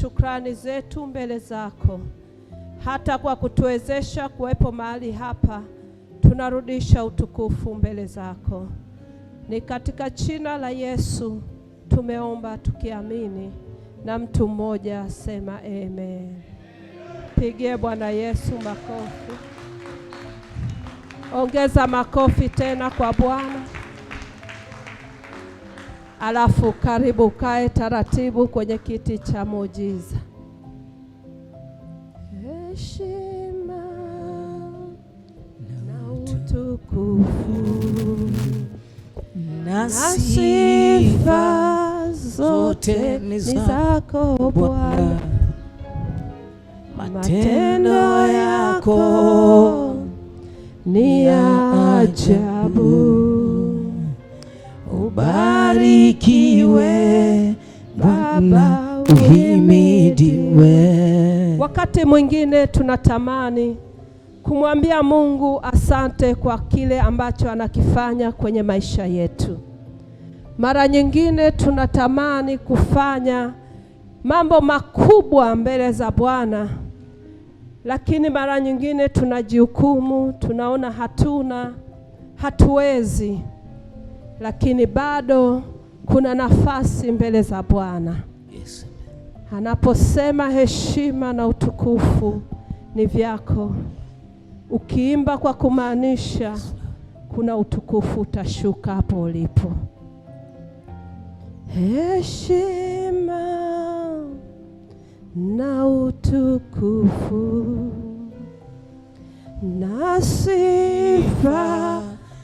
shukrani zetu mbele zako, hata kwa kutuwezesha kuwepo mahali hapa. Tunarudisha utukufu mbele zako. Ni katika jina la Yesu tumeomba tukiamini, na mtu mmoja sema amen. Pigie Bwana Yesu makofi. Ongeza makofi tena kwa Bwana. Alafu karibu kae taratibu kwenye kiti cha muujiza. Heshima na utukufu na sifa zote ni zako Bwana. Matendo yako ni ya ajabu. Ubarikiwe Baba, uhimidiwe. Wakati mwingine tunatamani kumwambia Mungu asante kwa kile ambacho anakifanya kwenye maisha yetu. Mara nyingine tunatamani kufanya mambo makubwa mbele za Bwana, lakini mara nyingine tunajihukumu, tunaona hatuwezi. Lakini bado kuna nafasi mbele za Bwana. Yes. Anaposema heshima na utukufu ni vyako, ukiimba kwa kumaanisha, kuna utukufu utashuka hapo ulipo. Heshima na utukufu na sifa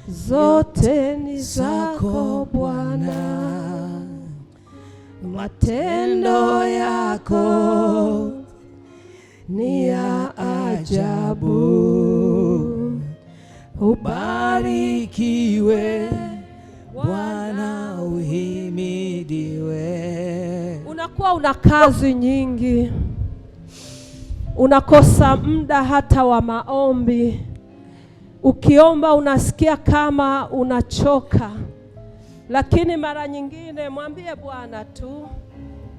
zote ni zako Bwana. Matendo yako ni ya ajabu. Ubarikiwe Bwana, uhimidiwe. Unakuwa una kazi nyingi, unakosa muda hata wa maombi. Ukiomba unasikia kama unachoka, lakini mara nyingine mwambie Bwana tu,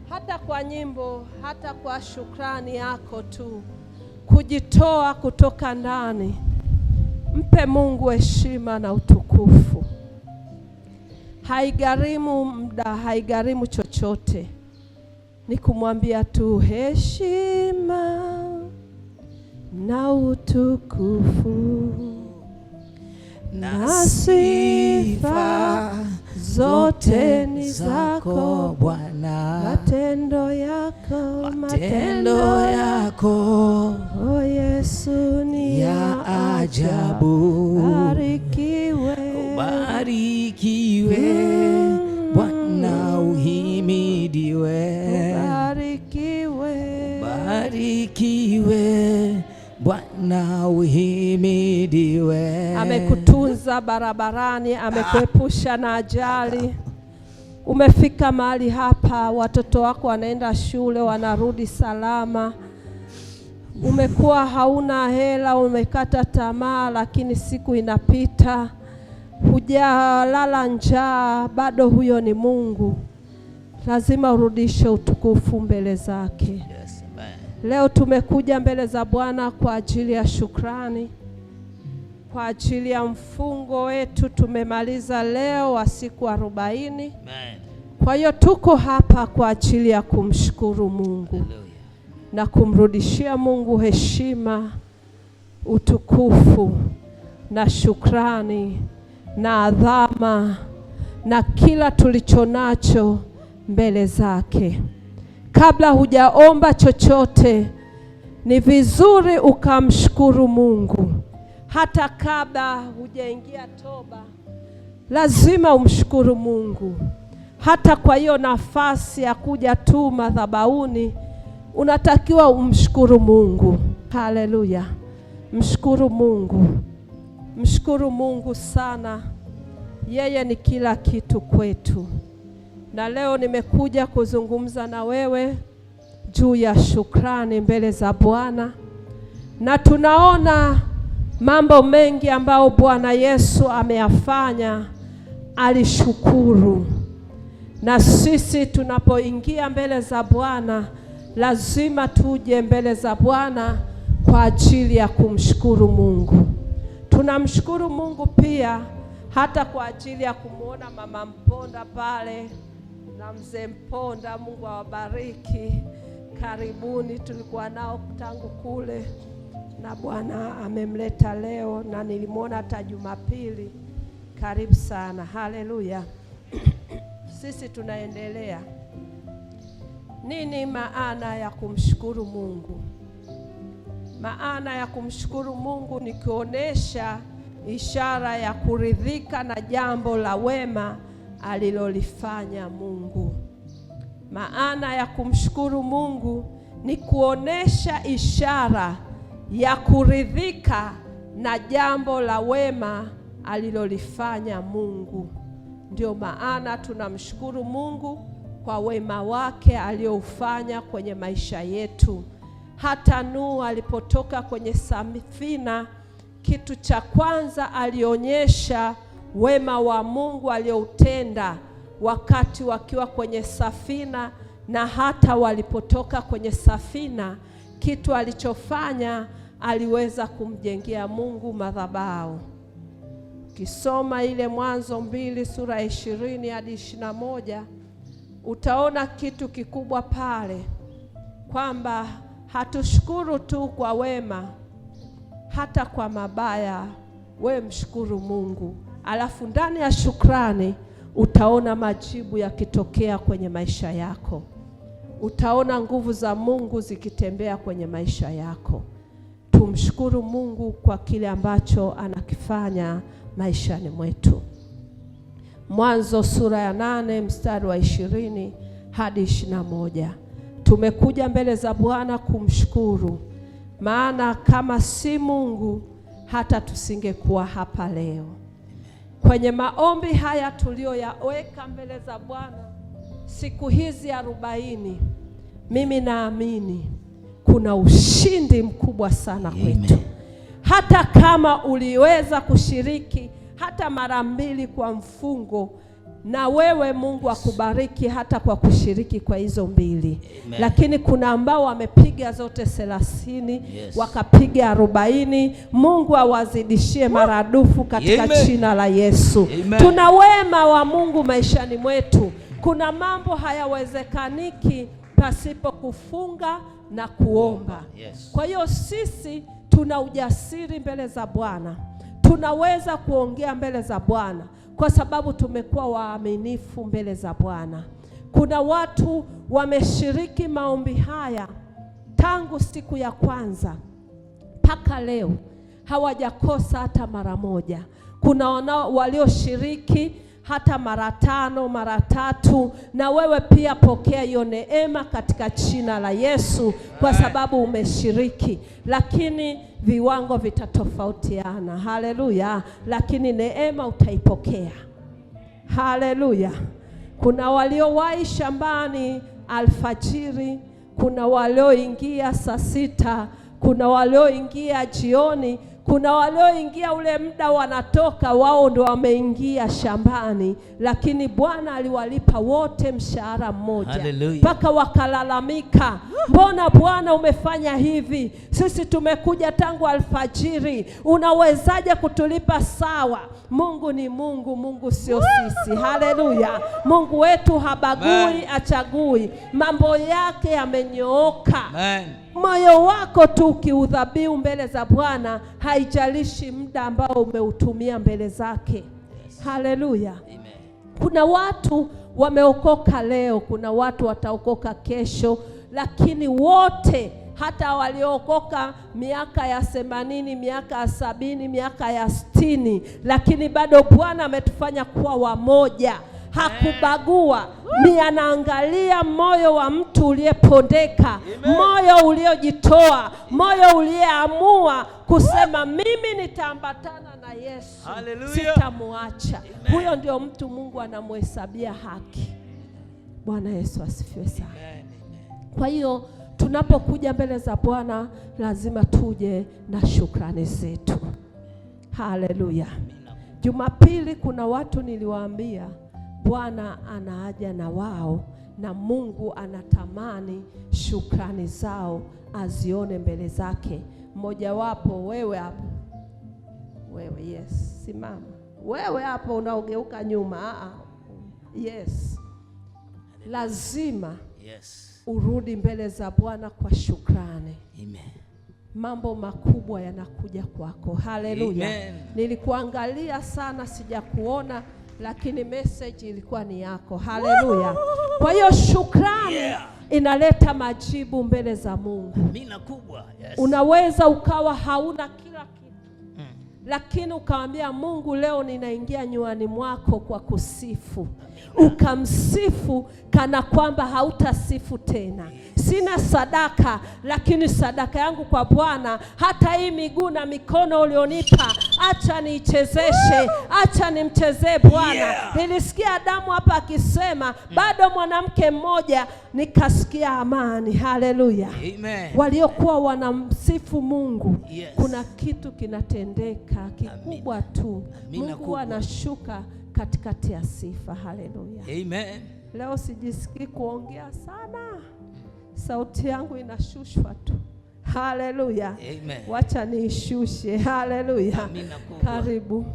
hata kwa nyimbo, hata kwa shukrani yako tu, kujitoa kutoka ndani. Mpe Mungu heshima na utukufu. Haigharimu muda, haigharimu chochote, ni kumwambia tu heshima na utukufu na sifa zote ni zako Bwana. Matendo yako o Yesu ni ya ajabu. Ubarikiwe Bwana, uhimidiwe. Ubarikiwe Bwana, uhimidiwe. Amekutunza barabarani, amekuepusha na ajali. Umefika mahali hapa, watoto wako wanaenda shule, wanarudi salama. Umekuwa hauna hela, umekata tamaa, lakini siku inapita, hujalala njaa, bado huyo ni Mungu. Lazima urudishe utukufu mbele zake. Leo tumekuja mbele za Bwana kwa ajili ya shukrani, kwa ajili ya mfungo wetu. Tumemaliza leo wa siku 40. Kwa hiyo tuko hapa kwa ajili ya kumshukuru Mungu na kumrudishia Mungu heshima, utukufu na shukrani na adhama na kila tulichonacho mbele zake. Kabla hujaomba chochote, ni vizuri ukamshukuru Mungu. Hata kabla hujaingia toba, lazima umshukuru Mungu. Hata kwa hiyo nafasi ya kuja tu madhabahuni, unatakiwa umshukuru Mungu. Haleluya. Mshukuru Mungu. Mshukuru Mungu sana. Yeye ni kila kitu kwetu. Na leo nimekuja kuzungumza na wewe juu ya shukrani mbele za Bwana. Na tunaona mambo mengi ambayo Bwana Yesu ameyafanya, alishukuru. Na sisi tunapoingia mbele za Bwana, lazima tuje mbele za Bwana kwa ajili ya kumshukuru Mungu. Tunamshukuru Mungu pia hata kwa ajili ya kumuona Mama Mponda pale na Mzee Mponda. Mungu awabariki. Karibuni, tulikuwa nao tangu kule na Bwana amemleta leo na nilimuona hata Jumapili. Karibu sana. Haleluya. Sisi tunaendelea. Nini maana ya kumshukuru Mungu? Maana ya kumshukuru Mungu ni kuonesha ishara ya kuridhika na jambo la wema alilolifanya Mungu. Maana ya kumshukuru Mungu ni kuonesha ishara ya kuridhika na jambo la wema alilolifanya Mungu. Ndio maana tunamshukuru Mungu kwa wema wake alioufanya kwenye maisha yetu. Hata Nuhu alipotoka kwenye safina, kitu cha kwanza alionyesha wema wa Mungu alioutenda wakati wakiwa kwenye safina, na hata walipotoka kwenye safina, kitu alichofanya, aliweza kumjengea Mungu madhabahu. Kisoma ile Mwanzo 2 sura 20 hadi 21, utaona kitu kikubwa pale, kwamba hatushukuru tu kwa wema, hata kwa mabaya we mshukuru Mungu. Alafu ndani ya shukrani utaona majibu yakitokea kwenye maisha yako. Utaona nguvu za Mungu zikitembea kwenye maisha yako. Tumshukuru Mungu kwa kile ambacho anakifanya maishani mwetu. Mwanzo sura ya 8 mstari wa 20 hadi 21. Tumekuja mbele za Bwana kumshukuru, maana kama si Mungu hata tusingekuwa hapa leo. Kwenye maombi haya tulioyaweka mbele za Bwana siku hizi 40, mimi naamini kuna ushindi mkubwa sana kwetu. Hata kama uliweza kushiriki hata mara 2 kwa mfungo, na wewe Mungu akubariki hata kwa kushiriki kwa hizo 2. Lakini kuna ambao wamepiga zote 30, wakapiga 40. Mungu awazidishie maradufu katika jina la Yesu. Tuna wema wa Mungu maishani mwetu. Kuna mambo hayawezekaniki pasipo kufunga na kuomba. Kwa hiyo sisi tuna ujasiri mbele za Bwana. Tunaweza kuongea mbele za Bwana kwa sababu tumekuwa waaminifu mbele za Bwana. Kuna watu wameshiriki maombi haya tangu siku ya kwanza mpaka leo, hawajakosa hata mara moja. Kuna walioshiriki hata mara 5, mara 3, na wewe pia pokea hiyo neema katika jina la Yesu, kwa sababu umeshiriki. Lakini viwango vitatofautiana. Haleluya. Lakini neema utaipokea. Haleluya. Kuna waliowahi shambani alfajiri, kuna walioingia saa 6, kuna walioingia jioni, kuna walioingia ule muda wanatoka, wao ndio wameingia shambani, lakini Bwana aliwalipa wote mshahara mmoja. Mpaka wakalalamika, mbona Bwana umefanya hivi? Sisi tumekuja tangu alfajiri, unawezaje kutulipa sawa? Mungu ni Mungu, Mungu sio sisi. Haleluya. Mungu wetu habagui, achagui, mambo yake yamenyooka. Moyo wako tu kiudhabihu mbele za Bwana, haijalishi muda ambao umeutumia mbele zake. Haleluya. Kuna watu wameokoka leo, kuna watu wataokoka kesho, lakini wote, hata waliokoka miaka ya 80, miaka ya 70, miaka ya 60, lakini bado Bwana ametufanya kuwa wamoja. Hakubagua. Ni anaangalia moyo wa mtu uliyepondeka, moyo uliojitoa, moyo uliyeamua kusema mimi nitaambatana na Yesu. Sitamuacha. Huyo ndio mtu Mungu anamhesabia haki. Bwana Yesu asifiwe sana. Kwa hiyo tunapokuja mbele za Bwana lazima tuje na shukrani zetu. Haleluya. Jumapili kuna watu niliwaambia Bwana ana haja na wao na Mungu anatamani shukrani zao azione mbele zake. Mmoja wapo wewe hapo. Wewe, yes, simama. Wewe hapo unaogeuka nyuma. Yes. Lazima urudi mbele za Bwana kwa shukrani. Amen. Mambo makubwa yanakuja kwako. Haleluya. Nilikuangalia sana sijakuona, lakini message ilikuwa ni yako. Haleluya. Kwa hiyo shukrani inaleta majibu mbele za Mungu. Mina kubwa. Yes. Unaweza ukawa hauna kila kitu. Lakini ukamwambia Mungu, leo ninaingia nywani mwako kwa kusifu. Ukamsifu kana kwamba hautasifu tena. Sina sadaka, lakini sadaka yangu kwa Bwana, hata hii miguu na mikono ulionipa, acha niichezeshe, acha nimchezee Bwana. Nilisikia Adamu hapa akisema, bado mwanamke mmoja, nikasikia amani. Haleluya. Amen. Waliokuwa wanamsifu Mungu, kuna kitu kinatendeka kikubwa tu. Mungu anashuka katikati ya sifa. Haleluya. Amen. Leo sijisikii kuongea sana. Sauti yangu inashushwa tu. Haleluya. Amen. Wacha niishushe. Haleluya. Karibu.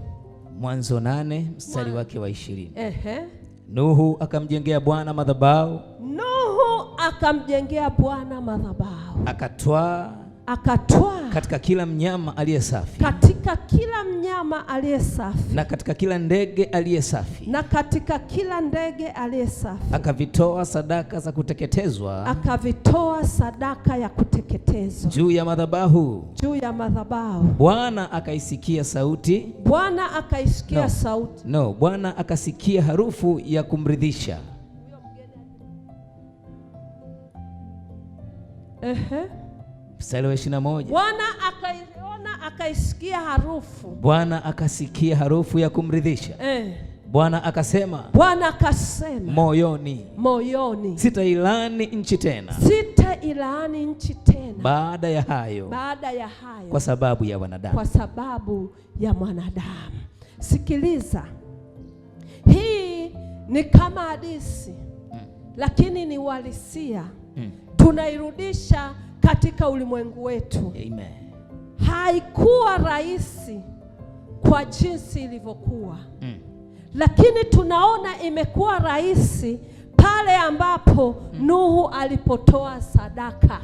Mwanzo 8 mstari wake wa 20. Nuhu akamjengea Bwana madhabahu. Nuhu akamjengea Bwana madhabahu. Akatwaa katika kila mnyama aliye safi, katika kila mnyama aliye safi, na katika kila ndege aliye safi, na katika kila ndege aliye safi. Akavitoa sadaka za kuteketezwa, akavitoa sadaka ya kuteketezwa juu ya madhabahu, juu ya madhabahu. Bwana akaisikia sauti, Bwana akaisikia sauti. Bwana akasikia harufu ya kumridhisha. Mstari wa 21. Bwana akaiona, akaisikia harufu. Bwana akasikia harufu ya kumridhisha. Bwana akasema, moyoni, sitailani nchi tena. Sitailani nchi tena. Baada ya hayo, kwa sababu ya wanadamu. Kwa sababu ya mwanadamu. Sikiliza. Hii ni kama hadithi, lakini ni uhalisia. Tunairudisha katika ulimwengu wetu. Amen. Haikuwa rahisi kwa jinsi ilivyokuwa. Lakini tunaona imekuwa rahisi pale ambapo Nuhu alipotoa sadaka.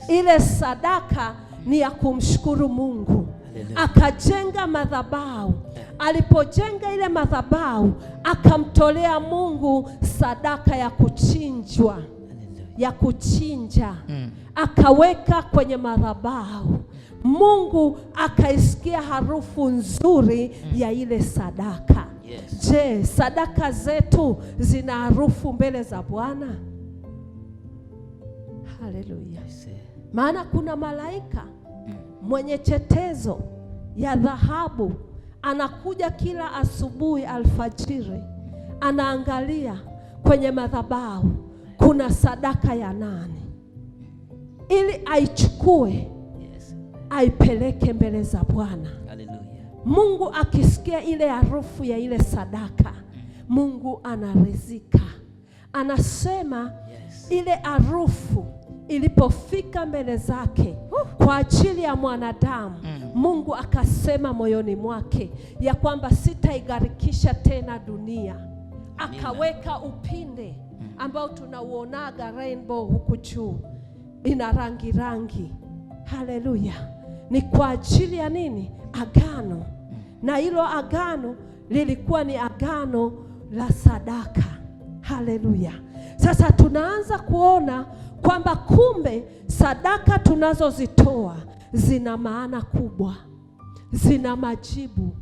Ile sadaka ni ya kumshukuru Mungu. Akajenga madhabahu. Alipojenga ile madhabahu, akamtolea Mungu sadaka ya kuchinjwa. Ya kuchinja. Akaweka kwenye madhabahu. Mungu akaisikia harufu nzuri ya ile sadaka. Je, sadaka zetu zina harufu mbele za Bwana? Haleluya. Maana kuna malaika mwenye chetezo ya dhahabu anakuja kila asubuhi alfajiri, anaangalia kwenye madhabahu kuna sadaka ya nani, ili aichukue aipeleke mbele za Bwana. Haleluya. Mungu akisikia ile harufu ya ile sadaka, Mungu anaridhika. Anasema ile harufu ilipofika mbele zake kwa ajili ya mwanadamu, Mungu akasema moyoni mwake ya kwamba sitaigarikisha tena dunia. Akaweka upinde ambao tunauonaga rainbow huku juu, ina rangi rangi. Haleluya. Ni kwa ajili ya nini? Agano. Na hilo agano lilikuwa ni agano la sadaka. Haleluya. Sasa tunaanza kuona kwamba kumbe sadaka tunazozitoa zina maana kubwa, zina majibu.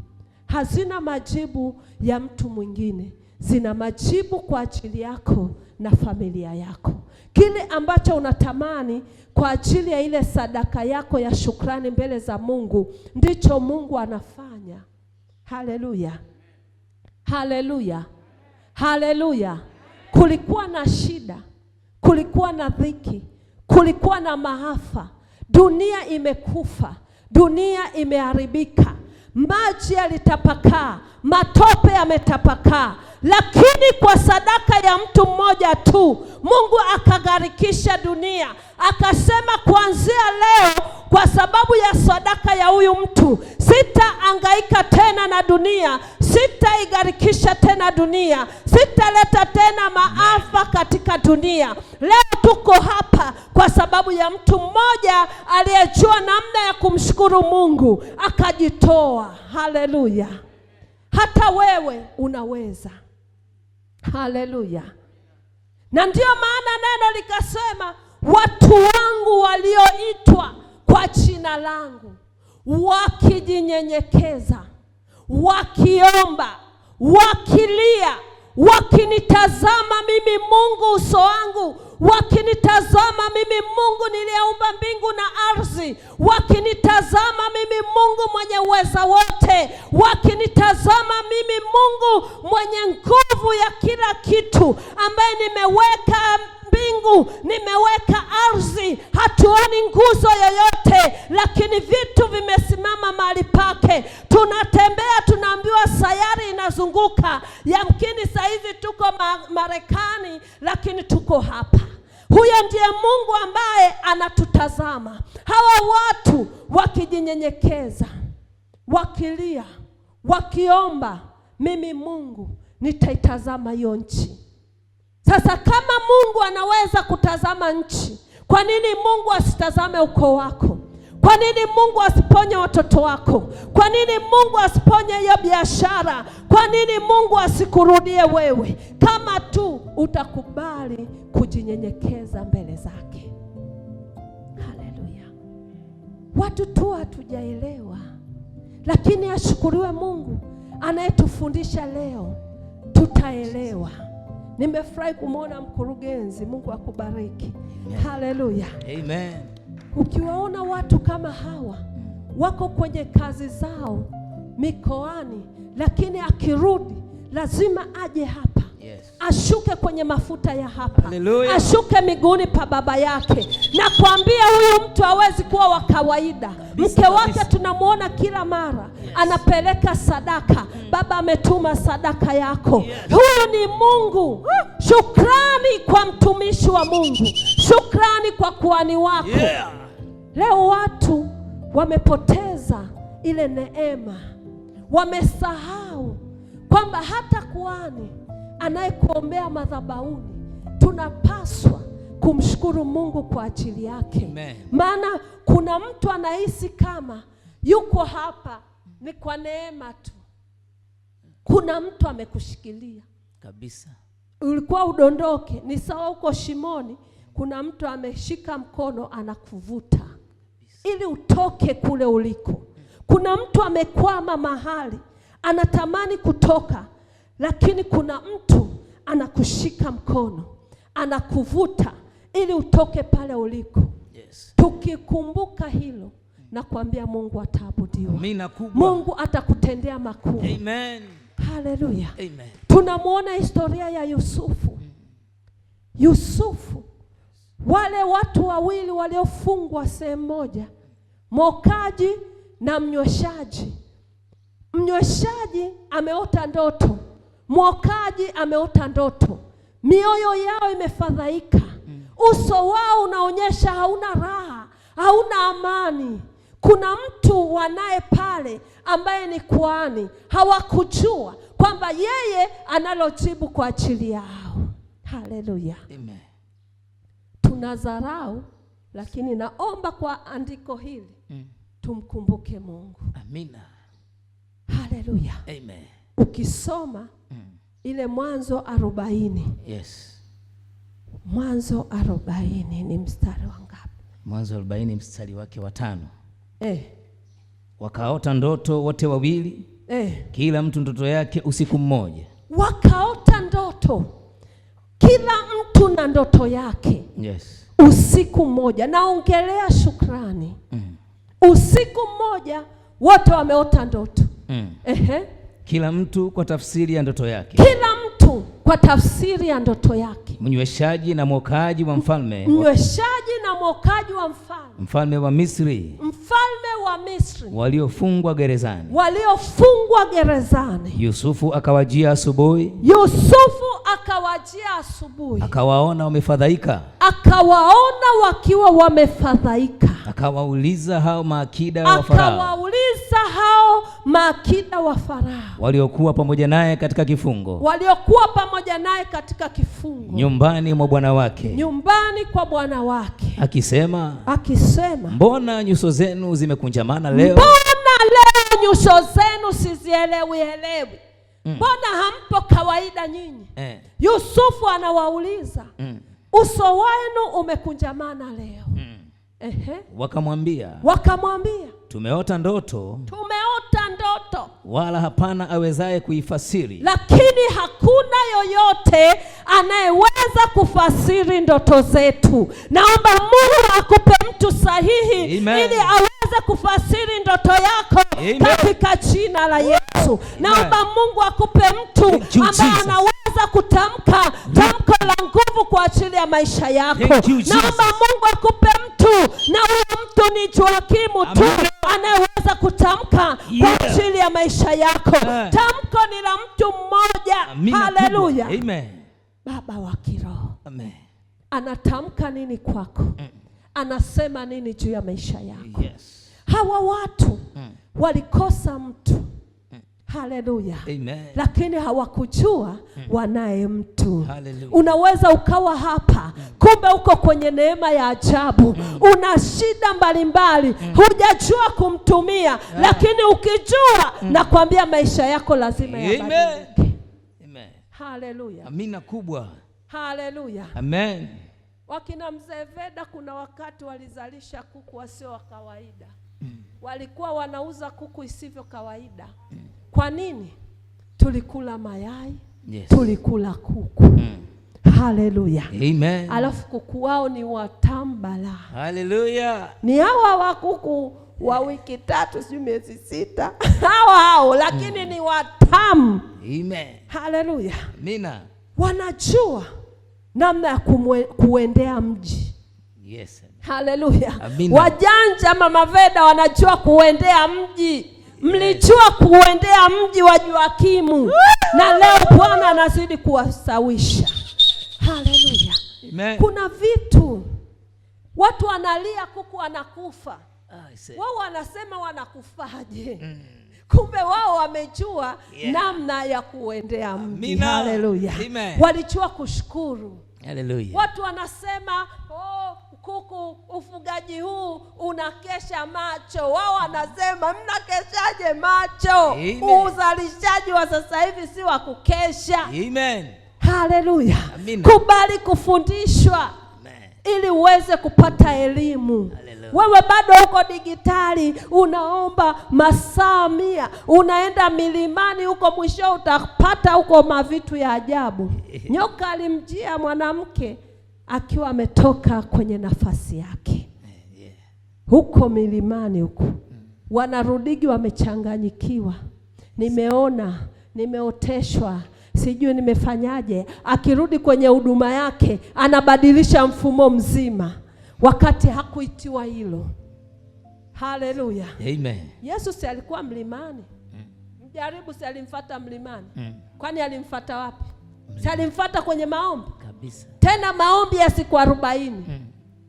Hazina majibu ya mtu mwingine, zina majibu kwa ajili yako na familia yako. Kile ambacho unatamani kwa ajili ya ile sadaka yako ya shukrani mbele za Mungu, ndicho Mungu anafanya. Haleluya. Haleluya. Haleluya. Kulikuwa na shida, kulikuwa na dhiki, kulikuwa na maafa. Dunia imekufa, dunia imeharibika. maji yalitapakaa, matope yametapakaa, lakini kwa sadaka ya mtu mmoja tu Mungu akagharikisha dunia. Akasema kuanzia leo, kwa sababu ya sadaka ya huyu mtu, sitahangaika tena na dunia, sitaigharikisha tena dunia, sitaleta tena maafa katika dunia. Leo tuko hapa kwa sababu ya mtu mmoja aliyejua namna ya kumshukuru Mungu, akajitoa. Haleluya! Hata wewe unaweza. Haleluya! Na ndio maana neno likasema, watu wangu walioitwa kwa jina langu wakijinyenyekeza, wakiomba, wakilia, wakinitazama mimi Mungu uso wangu, wakinitazama mimi Mungu niliyeumba mbingu na ardhi, wakinitazama mimi Mungu mwenye uweza wote, wakinitazama mimi Mungu mwenye nguvu ya kila kitu, ambaye nimeweka mbingu, nimeweka ardhi, hatuoni nguzo yoyote, lakini vitu vimesimama mahali pake. Tunatembea, tunaambiwa sayari inazunguka. Yamkini saa hizi tuko Marekani, lakini tuko hapa. Huyo ndiye Mungu ambaye anatutazama. Hawa watu wakijinyenyekeza, wakilia, wakiomba, mimi Mungu nitaitazama hiyo nchi. Sasa kama Mungu anaweza kutazama nchi, kwa nini Mungu asitazame ukoo wako? Kwa nini Mungu asiponye watoto wako? Kwa nini Mungu asiponye hiyo biashara? Kwa nini Mungu asikurudie wewe, kama tu utakubali kujinyenyekeza mbele zake? Haleluya! Watu tu hatujaelewa, lakini ashukuriwe Mungu anayetufundisha leo, tutaelewa. Nimefurahi kumwona mkurugenzi, Mungu akubariki. Haleluya. Amen. Ukiwaona watu kama hawa wako kwenye kazi zao mikoani, lakini akirudi lazima aje hapa. Yes. Ashuke kwenye mafuta ya hapa. Hallelujah. Ashuke miguuni pa baba yake. Na kuambia huyu mtu hawezi kuwa wa kawaida. Mke wake tunamuona kila mara, yes, anapeleka sadaka. Baba ametuma sadaka yako. Yes. Huyu ni Mungu. Shukrani kwa mtumishi wa Mungu. Shukrani kwa kuhani wako. Yeah. Leo watu wamepoteza ile neema. Wamesahau kwamba hata kuhani anayekuombea madhabahuni tunapaswa kumshukuru Mungu kwa ajili yake. Amen. Maana kuna mtu anahisi kama yuko hapa ni kwa neema tu. Kuna mtu amekushikilia kabisa. Ulikuwa udondoke, ni sawa uko shimoni, kuna mtu ameshika mkono anakuvuta ili utoke kule uliko. Kuna mtu amekwama mahali anatamani kutoka, lakini kuna mtu anakushika mkono, anakuvuta ili utoke pale uliko. Yes. Tukikumbuka hilo, na kuambia Mungu ataabudiwa. Mungu atakutendea makuu. Amen. Haleluya. Amen. Tunamuona historia ya Yusufu. Yusufu, wale watu wawili waliofungwa sehemu moja, mokaji na mnyweshaji. Mnyweshaji ameota ndoto, mwokaji ameota ndoto. Mioyo yao imefadhaika. Uso wao unaonyesha hauna raha, hauna amani. Kuna mtu wanaye pale ambaye ni kuhani. Hawakujua kwamba yeye analojibu kwa ajili yao. Haleluya. Amen. Tunadharau, lakini naomba kwa andiko hili tumkumbuke Mungu. Amina. Haleluya. Amen. Ukisoma ile Mwanzo 40. Yes. Mwanzo 40 ni mstari wa ngapi? Mwanzo 40 mstari wake wa 5. Wakaota ndoto wote wawili. Kila mtu ndoto yake usiku mmoja. Wakaota ndoto, kila mtu na ndoto yake. Yes. Usiku mmoja. Naongelea shukrani. Usiku mmoja wote wameota ndoto. Kila mtu kwa tafsiri ya ndoto yake. Kila mtu kwa tafsiri ya ndoto yake. Mnyweshaji na mwokaji wa mfalme. Mnyweshaji na mwokaji wa mfalme. Mfalme wa Misri. Mfalme wa Misri waliofungwa gerezani. Yusufu akawajia asubuhi. Akawaona wamefadhaika. Wakiwa wamefadhaika. Akawauliza hao maakida wa Farao. Waliokuwa pamoja naye katika kifungo. Nyumbani kwa bwana wake. Akisema, mbona nyuso zenu zimekunjamana leo? Nyuso zenu sizielewi. Mbona hampo kawaida nyinyi? Yusufu anawauliza, uso wenu umekunjamana leo. Wakamwambia, tumeota ndoto, wala hapana awezaye kuifasiri. Lakini hakuna yoyote anayeweza kufasiri ndoto zetu. Naomba Mungu akupe mtu sahihi. Amen. Ili aweze kufasiri ndoto yako. Amen. Katika jina la Yesu. Naomba Mungu akupe mtu ambaye anaweza kutamka tamko la nguvu kwa ajili ya maisha yako. Naomba Mungu akupe mtu, na huyo mtu ni Joakimu tu anayeweza kutamka kwa ajili ya maisha yako. Tamko ni la mtu mmoja. Haleluya. Amen. Baba wa kiroho. Amen. Anatamka nini kwako? Anasema nini juu ya maisha yako? Yes. Hawa watu walikosa mtu. Haleluya. Amen. Lakini hawakujua wanaye mtu. Hallelujah. Unaweza ukawa hapa, kumbe uko kwenye neema ya ajabu. Una shida mbalimbali, hujajua kumtumia, lakini ukijua, nakwambia maisha yako lazima yabadilike. Amen. Haleluya. Amina kubwa. Haleluya. Amen. Wakina Mzee Veda kuna wakati walizalisha kuku wasio wa kawaida. Walikuwa wanauza kuku isivyo kawaida. Kwa nini? Tulikula mayai. Yes. Tulikula kuku. Haleluya. Amen. Alafu kuku wao ni watambala. Haleluya. Ni hawa wa kuku wa wiki 3 sio miezi 6. hao lakini ni watamu. Amen. Haleluya. Amina. Wanajua namna ya kuendea mji. Yes. Haleluya. Wajanja Mama Veda wanajua kuendea mji. Mlijua kuendea mji wa Joakimu. Na leo Bwana anazidi kuwasawisha. Haleluya. Amen. Kuna vitu watu wanalia kuku wanakufa. Wao wanasema wanakufaje? Kumbe wao wamejua namna ya kuendea mji. Haleluya. Walijua kushukuru. Haleluya. Watu wanasema kuku ufugaji huu unakesha macho. Wao wanasema mnakeshaje macho? Uzalishaji wa sasa hivi si wa kukesha. Amen. Haleluya. Kubali kufundishwa. Ili uweze kupata elimu. Wewe bado uko digitali, unaomba masaa 100, unaenda milimani huko, mwisho utapata huko mavitu ya ajabu. Nyoka alimjia mwanamke akiwa ametoka kwenye nafasi yake. Huko milimani huko. Wanarudigi wamechanganyikiwa. Nimeona, nimeoteshwa, sijui nimefanyaje. Akirudi kwenye huduma yake, anabadilisha mfumo mzima. Wakati hakuitiwa hilo. Haleluya. Amen. Yesu si alikuwa mlimani. Mjaribu si alimfuata mlimani. Kwani alimfuata wapi? Si alimfuata kwenye maombi kabisa. Tena maombi ya siku 40.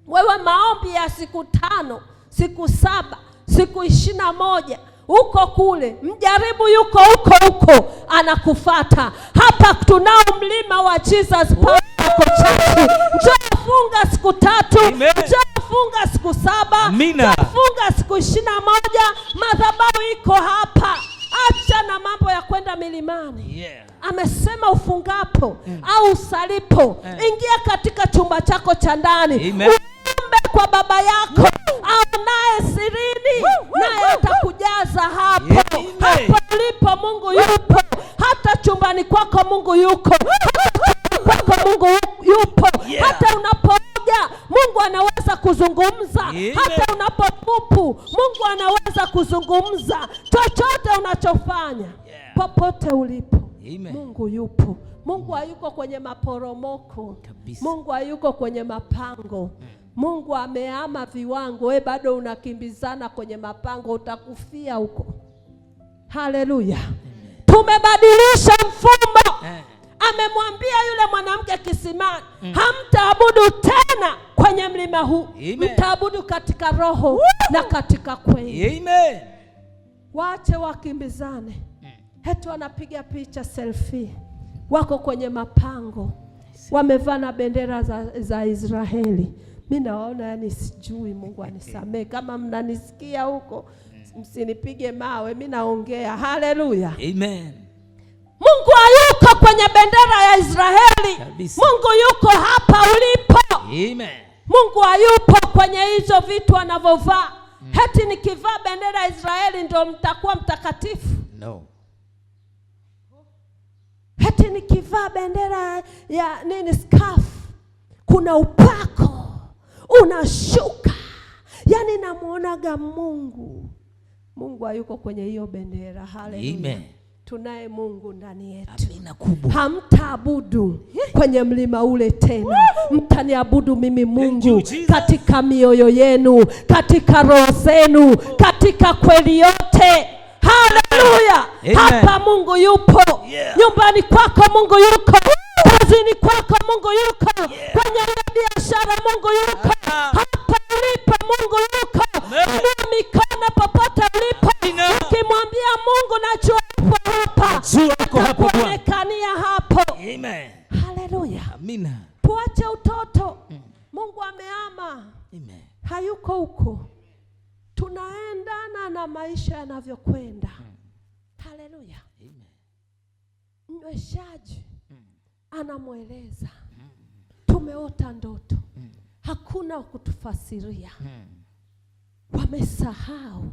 Wewe maombi ya siku 5, siku 7, siku 21. Uko kule, mjaribu yuko huko anakufuata. Hapa tunao mlima wa Jesus Power Church. Njoo funga siku 3, njoo funga siku 7, njoo funga siku 21. Madhabahu iko hapa. Acha na mambo ya kwenda milimani. Amesema ufungapo au usalipo, ingia katika chumba chako cha ndani. Uombe kwa Baba yako aonaye sirini, naye atakujaza hapo. Hapo ulipo Mungu yupo. Hata chumbani kwako Mungu yuko. Kwako Mungu yupo. Hata unapooga Mungu anaweza kuzungumza. Hata unapopupu Mungu anaweza kuzungumza. Chochote unachofanya, popote ulipo, Mungu yupo. Mungu hayuko kwenye maporomoko kabisa. Mungu hayuko kwenye mapango. Mungu ameama viwango, wewe bado unakimbizana kwenye mapango, utakufia huko. Haleluya. Tumebadilisha mfumo. Amemwambia yule mwanamke kisimani, hamtaabudu tena kwenye mlima huu. Mtaabudu katika roho na katika kweli. Amen. Waache wakimbizane. Heti wanapiga picha selfie. Wako kwenye mapango. Wamevaa na bendera za Israeli. Mimi naona yani sijui, Mungu anisamee kama mnanisikia huko. Msinipige mawe, mimi naongea. Haleluya. Amen. Mungu hayuko kwenye bendera ya Israeli. Kabisa. Mungu yuko hapa ulipo. Amen. Mungu hayupo kwenye hizo vitu anavyovaa. Heti nikivaa bendera ya Israeli ndio mtakuwa mtakatifu? No. Heti nikivaa bendera ya nini, scarf, kuna upako unashuka. Yani namuonaga Mungu. Mungu hayuko kwenye hiyo bendera. Haleluya. Amen. Tunaye Mungu ndani yetu. Amina kubwa. Hamtaabudu kwenye mlima ule tena. Mtaniabudu mimi Mungu katika mioyo yenu, katika roho zenu, katika kweli yote. Haleluya. Hapa Mungu yupo. Nyumbani kwako Mungu yuko. Kazini kwako Mungu yuko. Kwenye biashara Mungu yuko. Hapa ulipo Mungu yuko. Inua mikono popote ulipo. Ukimwambia Mungu najua upo hapa. Kuonekania hapo. Amen. Haleluya. Amina. Tuache utoto. Mungu ameama. Amen. Hayuko huko. Tunaendana na maisha yanavyokwenda. Haleluya. Amen. Mnyweshaji anamweleza, tumeota ndoto, hakuna kutufasiria. Wamesahau,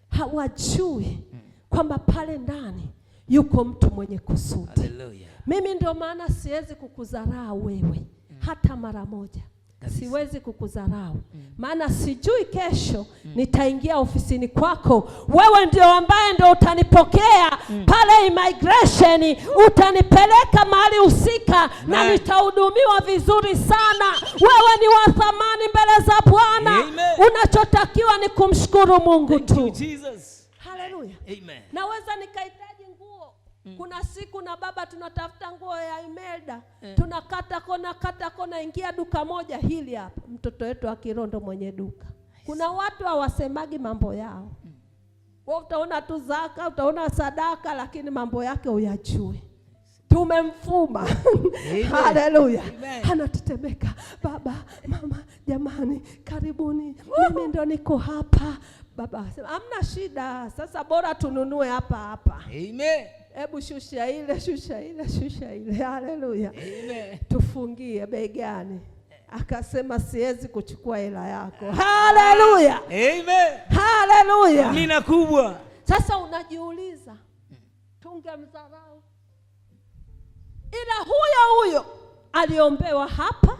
hawajui kwamba pale ndani yuko mtu mwenye kusudi. Hallelujah. Mimi ndio maana siwezi kukudharau wewe hata mara moja. Siwezi kukudharau. Maana sijui kesho nitaingia ofisini kwako. Wewe ndio ambaye ndio utanipokea pale immigration, utanipeleka mahali husika na nitahudumiwa vizuri sana. Wewe ni wa thamani mbele za Bwana. Unachotakiwa ni kumshukuru Mungu tu. Haleluya. Amen. Naweza nikahitaji nguo. Kuna siku na baba tunatafuta nguo ya Imelda. Tunakata kona, ingia duka moja hili hapa. Mtoto wetu wa Kirondo mwenye duka. Kuna watu hawasemagi mambo yao. Wewe utaona tu zaka, utaona sadaka, lakini mambo yake uyajue. Tumemfuma. Haleluya. Anatetemeka. Baba, mama, jamani, karibuni. Mimi ndo niko hapa. Baba asema, hamna shida. Sasa bora tununue hapa. Amen. Hebu shusha ile. Haleluya. Amen. Tufungie begani. Akasema siwezi kuchukua hela yako. Haleluya. Amen. Haleluya. Amina kubwa. Sasa unajiuliza, tungemdharau. Ila huyo aliombewa hapa,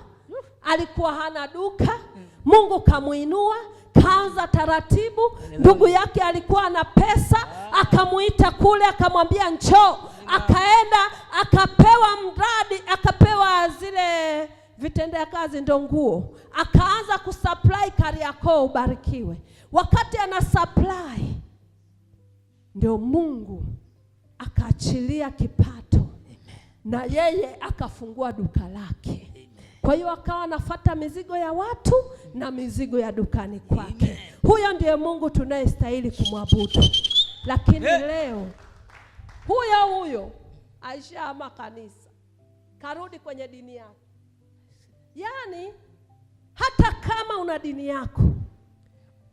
alikuwa hana duka, Mungu kamuinua, kaanza taratibu. Ndugu yake alikuwa na pesa, akamuita kule, akamwambia njoo. Akaenda, akapewa mradi, akapewa zile vitendea kazi ndo nguo. Akaanza kusupply Kariakoo, ubarikiwe. Wakati ana supply, ndio Mungu akaachilia kipato. Na yeye akafungua duka lake. Kwa hiyo akawa anafuata mizigo ya watu na mizigo ya dukani kwake. Huyo ndiye Mungu tunayestahili kumwabudu. Lakini leo huyo aishahama kanisa, karudi kwenye dini yake. Yaani hata kama una dini yako,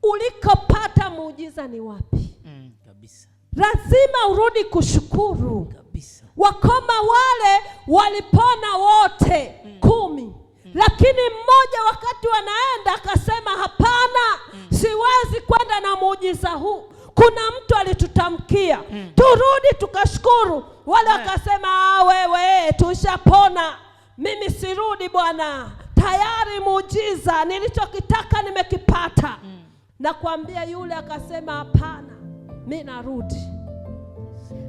ulikopata muujiza ni wapi? Kabisa. Lazima urudi kushukuru. Kabisa. Wakoma wale walipona wote 10. Lakini mmoja wakati wanaenda akasema hapana, siwezi kwenda na muujiza huu. Kuna mtu alitutamkia turudi tukashukuru. Wale wakasema wewe tushapona, mimi sirudi bwana, tayari muujiza nilichokitaka nimekipata. Na kuambia yule akasema hapana, mimi narudi.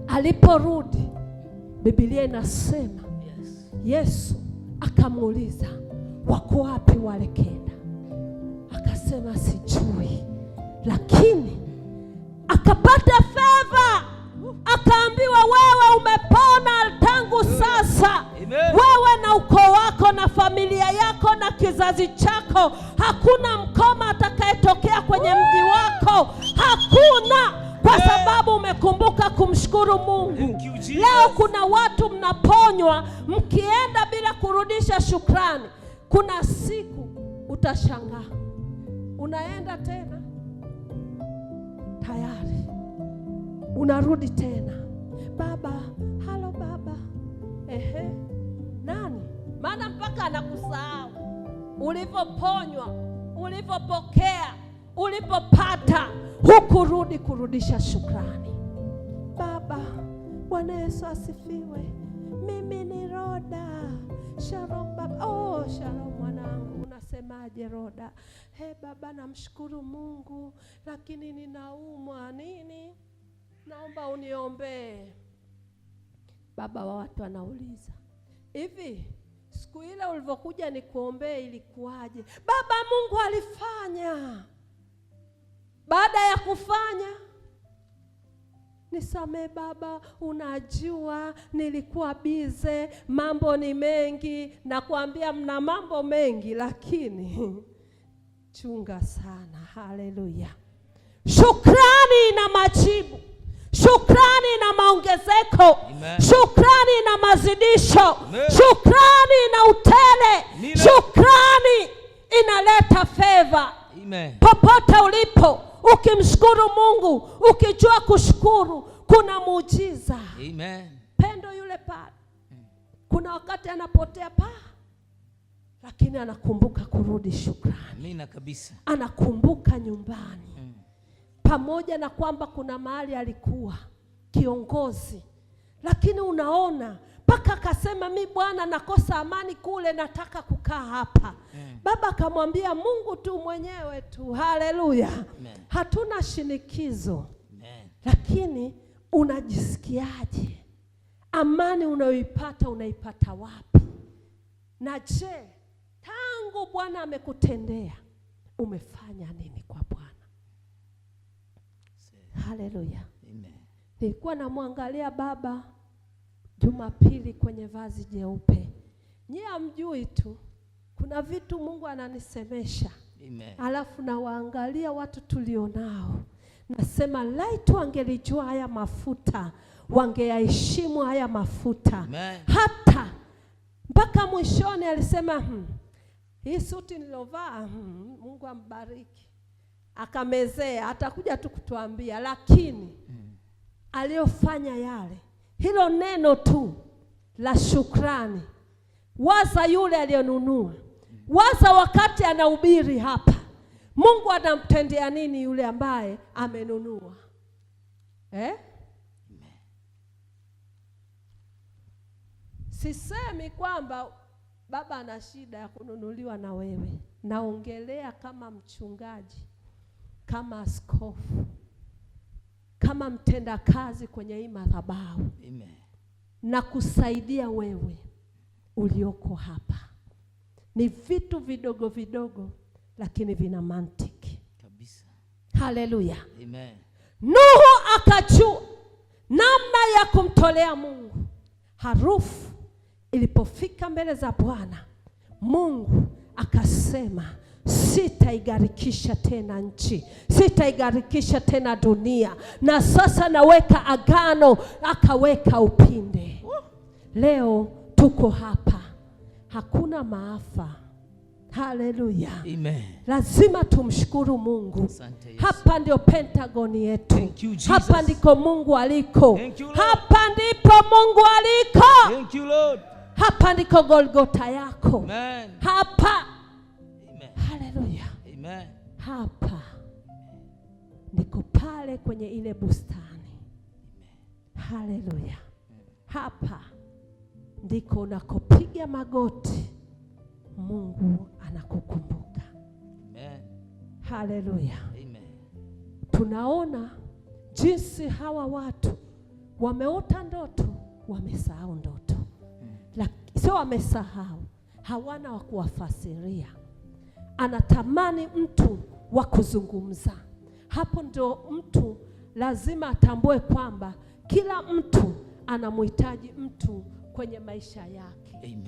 Aliporudi, Biblia inasema Yesu akamuuliza, wako wapi wale kenda? Akasema sijui, lakini akapata favor. Akaambiwa wewe umepona tangu sasa. Amen. Wewe na ukoo wako na familia yako na kizazi chako, hakuna mkoma atakayetokea kwenye mji wako, hakuna, kwa sababu umekumbuka kumshukuru Mungu. Leo kuna watu mnaponywa mkienda bila kurudisha shukrani. Kuna siku utashangaa unaenda tena, tayari unarudi tena, baba, halo baba, nani? Maana mpaka anakusahau ulipoponywa, ulipopokea, ulipopata, hukurudi kurudisha shukrani. Baba, Bwana Yesu asifiwe, mimi ni Roda. Shalom baba. Oh, shalom mwanangu, unasemaje Roda? Baba, namshukuru Mungu, lakini ninaumwa nini, naomba uniombee. Baba wa watu anauliza, hivi siku ile ulivyokuja nikuombee ilikuwaje? Baba, Mungu alifanya. Baada ya kufanya, nisamee baba, unajua nilikuwa bize, mambo ni mengi. Nakwambia mna mambo mengi, lakini chunga sana. Haleluya. Shukrani na majibu, shukrani na maongezeko. Amen. Shukrani na mazidisho. Amen. Shukrani na utele. Amen. Shukrani inaleta favor. Amen. Popote ulipo, ukimshukuru Mungu, ukijua kushukuru, kuna muujiza. Amen. Pendo yule pale, kuna wakati anapotea lakini anakumbuka kurudi shukrani. Amina kabisa. Anakumbuka nyumbani. Pamoja na kwamba kuna mahali alikuwa kiongozi, lakini unaona mpaka akasema mi Bwana nakosa amani kule, nataka kukaa hapa. Baba akamwambia Mungu tu mwenyewe tu. Haleluya. Hatuna shinikizo. Amen. Lakini unajisikiaje? Amani unayoipata unaipata wapi? Na je, tangu Bwana amekutendea umefanya nini kwa Bwana? Haleluya. Amen. Nilikuwa namwangalia baba Jumapili kwenye vazi jeupe. Nyie hamjui tu, kuna vitu Mungu ananisemesha. Amen. Alafu na waangalia watu tulionao, nasema laiti wangelijua haya mafuta, wangeyaheshimu haya mafuta. Amen. Hata mpaka mwishoni alisema hii suti nilovaa, Mungu ambariki, akamezea, atakuja tu kutuambia, lakini aliyofanya yale, hilo neno tu la shukrani. Waza yule aliyonunua, waza wakati anahubiri hapa, Mungu anamtendea nini yule ambaye amenunua? Sisemi kwamba baba ana shida ya kununuliwa na wewe. Naongelea kama mchungaji, kama askofu, kama mtenda kazi kwenye hii madhabahu. Amen. Na kusaidia wewe ulioko hapa. Ni vitu vidogo vidogo, lakini vina mantiki kabisa. Haleluya. Amen. Nuhu akajua namna ya kumtolea Mungu. Harufu ilipofika mbele za Bwana, Mungu akasema sitaigarikisha tena nchi, sitaigarikisha tena dunia, na sasa naweka agano. Akaweka upinde. Leo tuko hapa, hakuna maafa. Haleluya. Amen. Lazima tumshukuru Mungu. Hapa ndio Pentagoni yetu. Hapa ndiko Mungu aliko. Hapa ndipo Mungu aliko. Thank you, Lord. Hapa ndiko Golgotha yako. Amen. Hapa. Amen. Haleluya. Amen. Hapa ndiko pale kwenye ile bustani. Amen. Haleluya. Hapa ndiko unakopiga magoti, Mungu anakukumbuka. Amen. Haleluya. Amen. Tunaona jinsi hawa watu wameota ndoto, wamesahau ndoto. Sio wamesahau, hawana wa kuwafasiria. Anatamani mtu wa kuzungumza. Hapo ndio mtu lazima atambue kwamba kila mtu anamhitaji mtu kwenye maisha yake. Amen.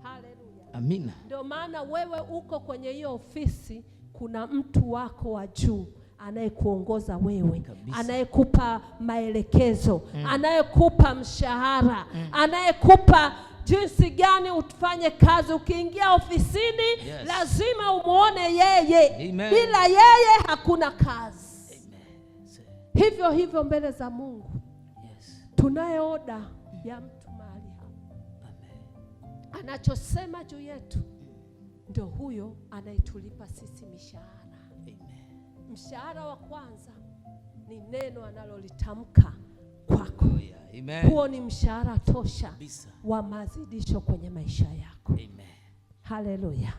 Haleluya. Amina. Ndio maana wewe uko kwenye hiyo ofisi, kuna mtu wako wa juu anayekuongoza wewe, anayekupa maelekezo, anayekupa mshahara, anayekupa jinsi gani ufanye kazi. Ukiingia ofisini, yes, lazima umuone yeye. Amen. Bila yeye hakuna kazi. Amen. Hivyo hivyo mbele za Mungu. Yes. Tunaye oda ya mtu mahali hapa. Amen. Anachosema juu yetu ndio huyo anayetulipa sisi mishahara. Amen. Mshahara wa kwanza ni neno analolitamka kwako. Amen. Huo ni mshahara tosha wa mazidisho kwenye maisha yako. Amen. Haleluya.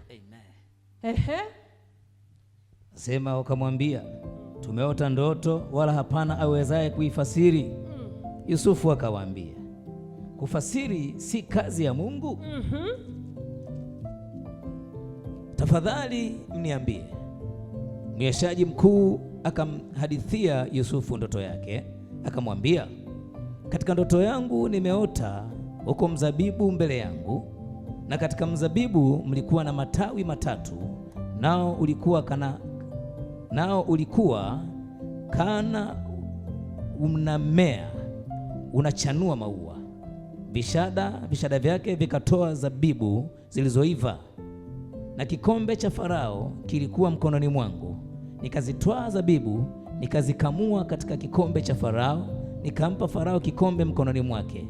Amen. Sema wakamwambia, tumeota ndoto wala hapana awezaye kuifasiri. Yusufu akawaambia, kufasiri si kazi ya Mungu? Tafadhali mniambie. Mnyweshaji mkuu akamhadithia Yusufu ndoto yake, akamwambia, katika ndoto yangu nimeota uko mzabibu mbele yangu, na katika mzabibu mlikuwa na matawi matatu, nao ulikuwa kana unamea unachanua maua. Vishada vyake vikatoa zabibu zilizoiva, na kikombe cha Farao kilikuwa mkononi mwangu. Nikazitwaa zabibu, nikazikamua katika kikombe cha Farao, nikampa Farao kikombe mkononi mwake.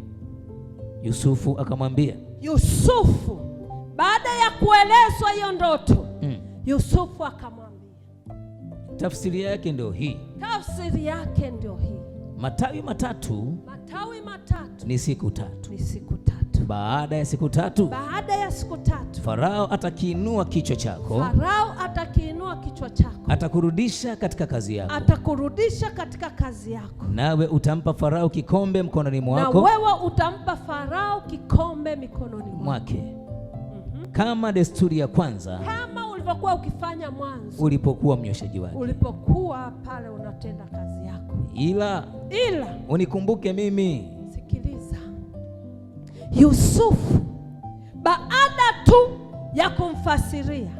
Yusufu akamwambia. Yusufu baada ya kuelezwa hiyo ndoto, Yusufu akamwambia. Tafsiri yake ndio hii. Tafsiri yake ndio hii. Matawi matatu ni siku tatu. Ni siku tatu. Baada ya siku tatu, Farao atakiinua kichwa chako. Atakurudisha katika kazi yako. Nawe utampa Farao kikombe mkononi mwako. Mwake. Kama desturi ya kwanza. Kama ulivyokuwa ukifanya mwanzo. Ulipokuwa mnyweshaji wake. Ulipokuwa pale unatenda kazi yako. Ila unikumbuke mimi. Sikiliza. Yusufu baada tu ya kumfasiria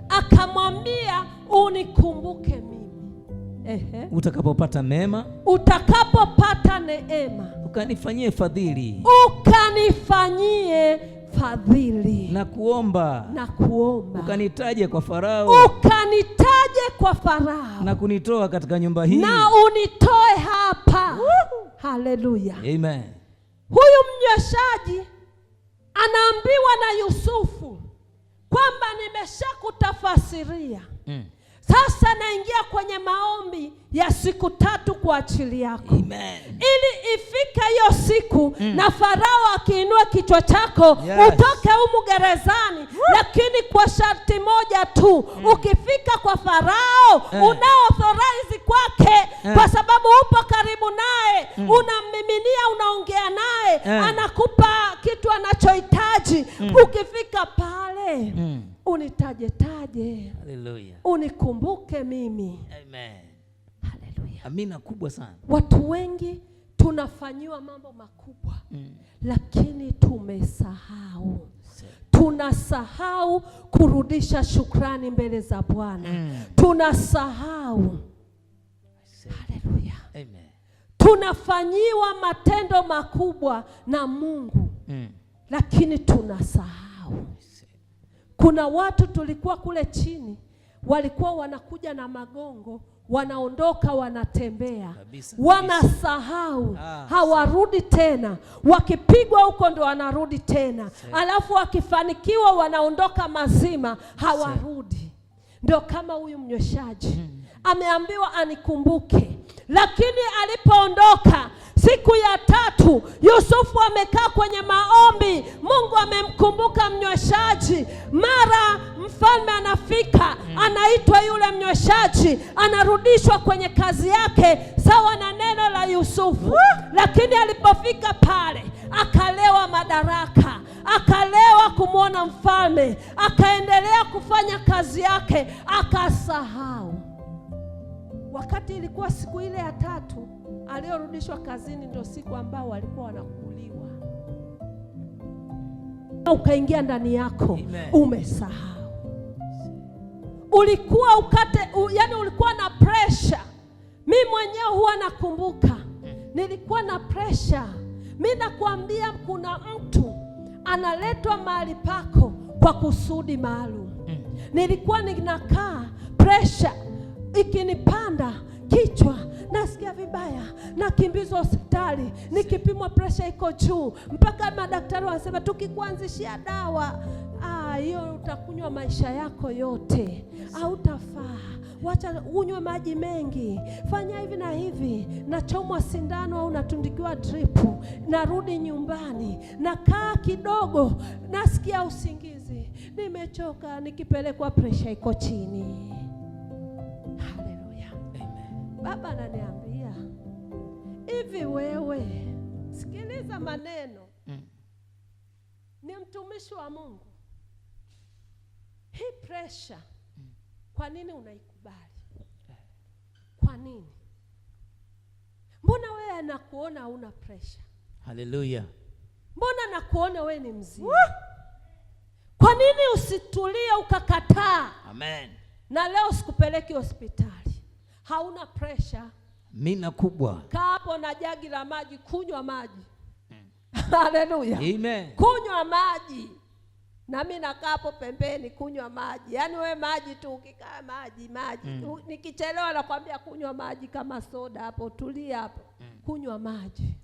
akamwambia, unikumbuke mimi. Utakapopata mema, utakapopata neema, ukanifanyie fadhili. Na kuomba. Ukanitaje kwa Farao. Na kunitoa katika nyumba hii. Na unitoe hapa. Haleluya. Amen. Huyu mnyweshaji anaambiwa na Yusufu kwamba nimeshakutafasiria. Sasa naingia kwenye maombi ya siku tatu kwa ajili yako. Amen. Ili ifika hiyo siku na Farao akiinua kichwa chako, utoke humu gerezani. Lakini kwa sharti moja tu, ukifika kwa Farao unao authorize kwake, kwa sababu upo karibu naye, unammiminia, unaongea naye, anakupa kitu anachohitaji. Ukifika pale unitaje. Haleluya. Unikumbuke mimi. Amen. Haleluya. Amina kubwa sana. Watu wengi tunafanyiwa mambo makubwa, lakini tumesahau. Tunasahau kurudisha shukrani mbele za Bwana. Tunasahau. Haleluya. Amen. Tunafanyiwa matendo makubwa na Mungu, lakini tunasahau. Kuna watu tulikuwa kule chini, walikuwa wanakuja na magongo, wanaondoka wanatembea kabisa. Wanasahau, hawarudi tena. Wakipigwa huko ndo wanarudi tena. Alafu wakifanikiwa wanaondoka mazima, hawarudi. Ndio kama huyu mnyweshaji ameambiwa anikumbuke, lakini alipoondoka siku ya tatu, Yusufu amekaa kwenye maombi. Mungu amemkumbuka mnyweshaji. Mara mfalme anafika, anaitwa yule mnyweshaji, anarudishwa kwenye kazi yake sawa na neno la Yusufu. Lakini alipofika pale, akalewa madaraka, akalewa kumwona mfalme, akaendelea kufanya kazi yake, akasahau. Wakati ilikuwa siku ile ya 3 aliyorudishwa kazini, ndio siku ambao walikuwa wanakuliwa. Ukaingia ndani yako. Amen. Umesahau. Ulikuwa yani ulikuwa na pressure. Mimi mwenyewe huwa nakumbuka nilikuwa na pressure. Mimi nakwambia kuna mtu analetwa mahali pako kwa kusudi maalum. Nilikuwa ninakaa, pressure ikinipanda kichwa, nasikia vibaya, nakimbizwa hospitali, nikipimwa pressure iko juu, mpaka madaktari wanasema tukikuanzishia dawa hiyo utakunywa maisha yako yote, hautafaa. Wacha unywe maji mengi, fanya hivi na hivi. Nachomwa sindano au natundikiwa drip, narudi nyumbani, nakaa kidogo, nasikia usingizi, nimechoka, nikipelekwa pressure iko chini. Haleluya. Amen. Baba ananiambia hivi, wewe sikiliza maneno. Ni mtumishi wa Mungu. Hii pressure, kwa nini unaikubali? Kwa nini? Mbona wewe nakuona huna pressure? Haleluya. Mbona nakuona wewe ni mzima? Kwa nini usitulie ukakataa? Amen. Na leo sikupeleki hospitali, hauna pressure. Mina kubwa. Kaa hapo na jagi la maji, kunywa maji. Haleluya. Amen. Kunywa maji. Na mimi nakaa hapo pembeni kunywa maji. Yaani wewe maji tu, ukikaa maji. Nikichelewa nakwambia kunywa maji kama soda hapo, tulia hapo. Kunywa maji.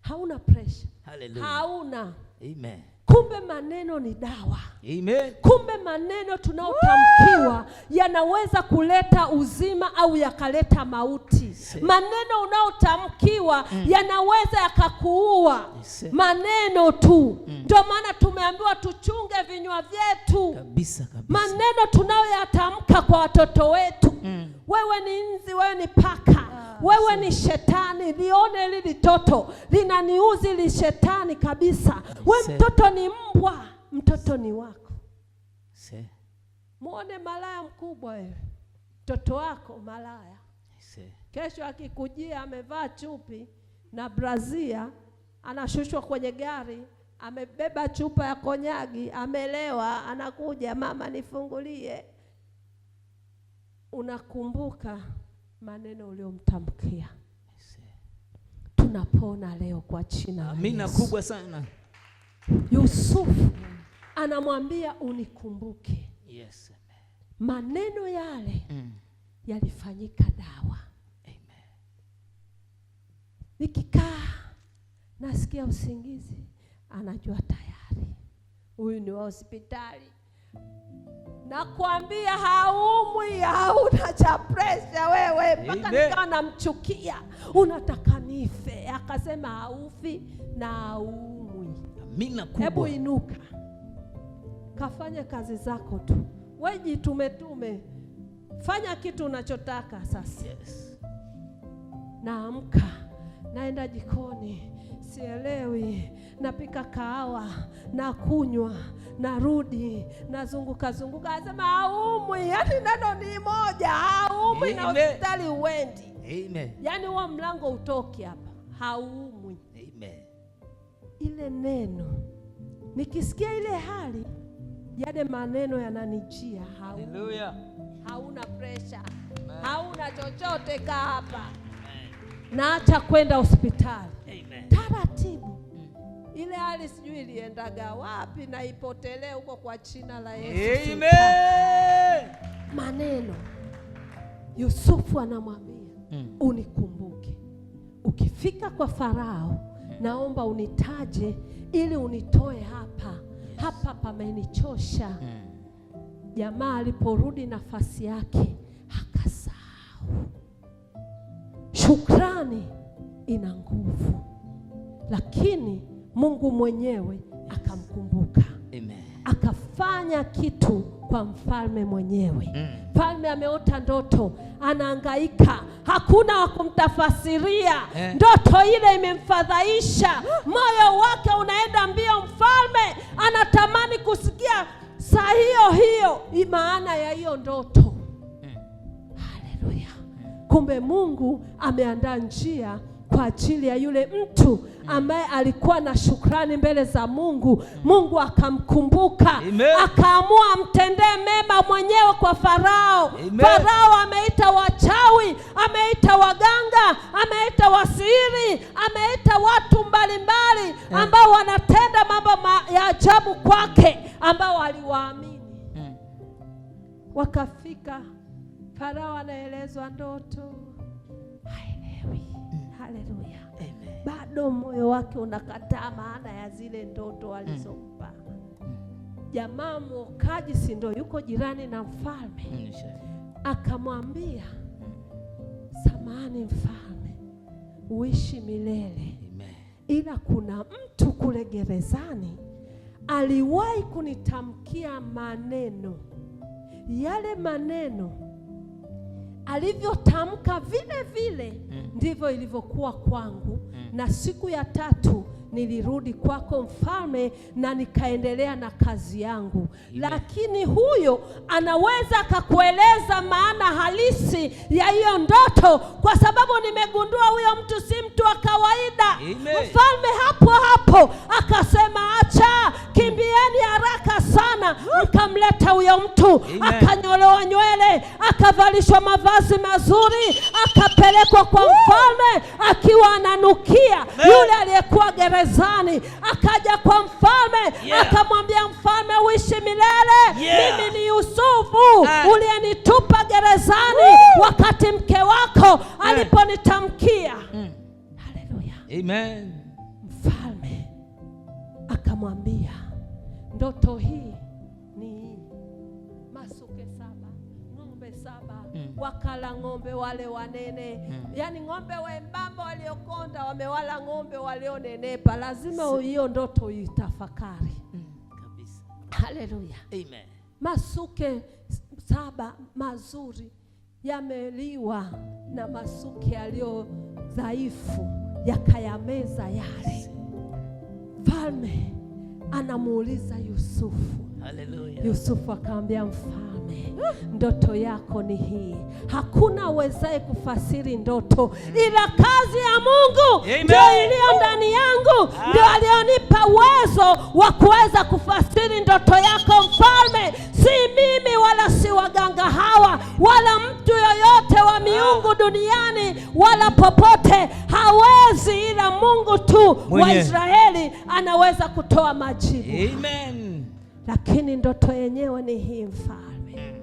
Hauna pressure. Hallelujah. Hauna. Amen. Kumbe maneno ni dawa. Amen. Kumbe maneno tunayotamkiwa yanaweza kuleta uzima au yakaleta mauti. Maneno unayotamkiwa yanaweza yakakuua. Maneno tu. Ndio maana tumeambiwa tuchunge vinywa vyetu. Kabisa kabisa. Maneno tunayoyatamka kwa watoto wetu. Wewe ni nzi, wewe ni paka, wewe ni shetani, lione hili toto linaniuzi, li shetani kabisa. Wewe mtoto ni mbwa, mtoto ni wako. Muone malaya mkubwa wewe, mtoto wako malaya. Kesho akikujia amevaa chupi na brazia, anashushwa kwenye gari, amebeba chupa ya konyagi, amelewa, anakuja, mama nifungulie. Unakumbuka maneno uliyomtamkia. Tunapona leo kwa jina la Yesu. Amina kubwa sana. Yusufu anamwambia unikumbuke. Yes. Maneno yale yalifanyika dawa. Amen. Nikikaa nasikia usingizi, anajua tayari huyu ni wa hospitali. Nakwambia haumwi, hauna cha pressure wewe. Mpaka nikawa namchukia, unataka nife. Akasema haufi na haumwi. Amina kubwa. Hebu inuka, kafanya kazi zako tu. Wewe jitume, fanya kitu unachotaka sasa. Yes. Naamka, naenda jikoni, sielewi, napika kahawa, na kunywa, narudi, nazunguka. Anasema haumwi. Yaani neno ni moja, haumwi. Na hospitali uendi. Amen. Yaani huo mlango utoki hapa, haumwi. Amen. Ile neno, nikisikia ile hali, yale maneno yananijia. Hallelujah. Hauna pressure. Amen. Hauna chochote, kaa hapa. Naacha kwenda hospitali. Amen. Taratibu. Ile hali sijui iliendaga wapi, na ipotelee huko kwa jina la Yesu. Amen. Maneno. Yusufu anamwambia unikumbuke. Ukifika kwa Farao, naomba unitaje ili unitoe hapa. Yes. Hapa pamenichosha. Jamaa aliporudi nafasi yake, akasahau. Shukrani ina nguvu, lakini Mungu mwenyewe akamkumbuka. Amen. fanya kitu kwa mfalme mwenyewe. Mfalme ameota ndoto, anahangaika, hakuna wa kumtafasiria. Ndoto ile imemfadhaisha, moyo wake unaenda mbio. Mfalme anatamani kusikia saa hiyo hiyo maana ya hiyo ndoto. Haleluya! Kumbe Mungu ameandaa njia kwa ajili ya yule mtu ambaye alikuwa na shukrani mbele za Mungu. Mungu akamkumbuka, akaamua amtendee mema mwenyewe kwa Farao. Farao ameita wachawi, ameita waganga, ameita wasiri, ameita watu mbalimbali ambao wanatenda mambo ya ajabu kwake, ambao aliwaamini. Wakafika, Farao anaelezwa ndoto, haelewi. Haleluya. Bado moyo wake unakataa maana ya zile ndoto alizompa. Jamaa mwokaji, si ndio yuko jirani na mfalme, akamwambia, samahani mfalme, uishi milele, ila kuna mtu kule gerezani aliwahi kunitamkia maneno. Yale maneno alivyotamka vile vile ndivyo ilivyokuwa kwangu. Na siku ya 3 nilirudi kwako mfalme na nikaendelea na kazi yangu. Lakini huyo anaweza akakueleza maana halisi ya hiyo ndoto, kwa sababu nimegundua huyo mtu si mtu wa kawaida. Mfalme hapo hapo akasema, acha, kimbieni haraka sana mkamleta huyo mtu. Akanyolewa nywele, akavalishwa mavazi mazuri, akapelekwa kwa mfalme akiwa ananukia. Yule aliyekuwa gerezani akaja kwa mfalme, akamwambia mfalme, uishi milele. Mimi ni Yusufu uliyenitupa gerezani wakati mke wako aliponitamkia. Haleluya. Amen. Mfalme akamwambia, ndoto hii ni masuke 7, ng'ombe 7, wakala ng'ombe wale wanene. Yani ng'ombe wembamba waliokonda wamewala ng'ombe walionenepa. Lazima hiyo ndoto uitafakari kabisa. Haleluya. Amen. Masuke 7 mazuri yameliwa na masuke yaliyo dhaifu, yakayameza yale. Mfalme anamuuliza Yusufu. Haleluya. Yusufu akamwambia mfalme, ndoto yako ni hii. Hakuna awezaye kufasiri ndoto ila kazi ya Mungu ndio iliyo ndani yangu, ndio alionipa uwezo wa kuweza kufasiri ndoto yako mfalme. Si mimi wala si waganga hawa wala mtu yoyote wa miungu duniani wala popote hawezi, ila Mungu tu wa Israeli anaweza kutoa majibu. Amen. Lakini ndoto yenyewe ni hii mfalme.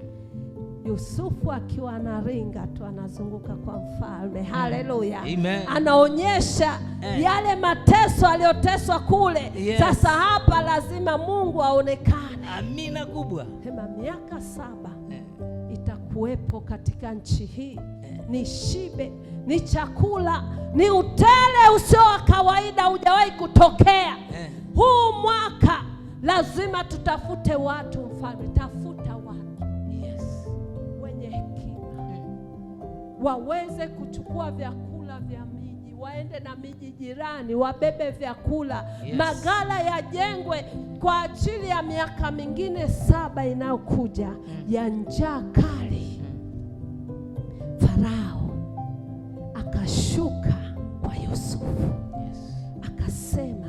Yusufu akiwa anaringa tu anazunguka kwa mfalme. Haleluya. Anaonyesha yale mateso aliyoteswa kule. Sasa hapa lazima Mungu aonekane. Amina kubwa. Hema miaka 7 itakuwepo katika nchi hii. Ni shibe, ni chakula, ni utele usio wa kawaida, hujawahi kutokea. Huu mwaka lazima tutafute watu mfalme, tafuta watu wenye hekima, waweze kuchukua vyakula vya miji, waende na miji jirani, wabebe vyakula. Magala yajengwe kwa ajili ya miaka mingine 7 inayokuja ya njaa kali. Farao akashuka kwa Yusufu, akasema,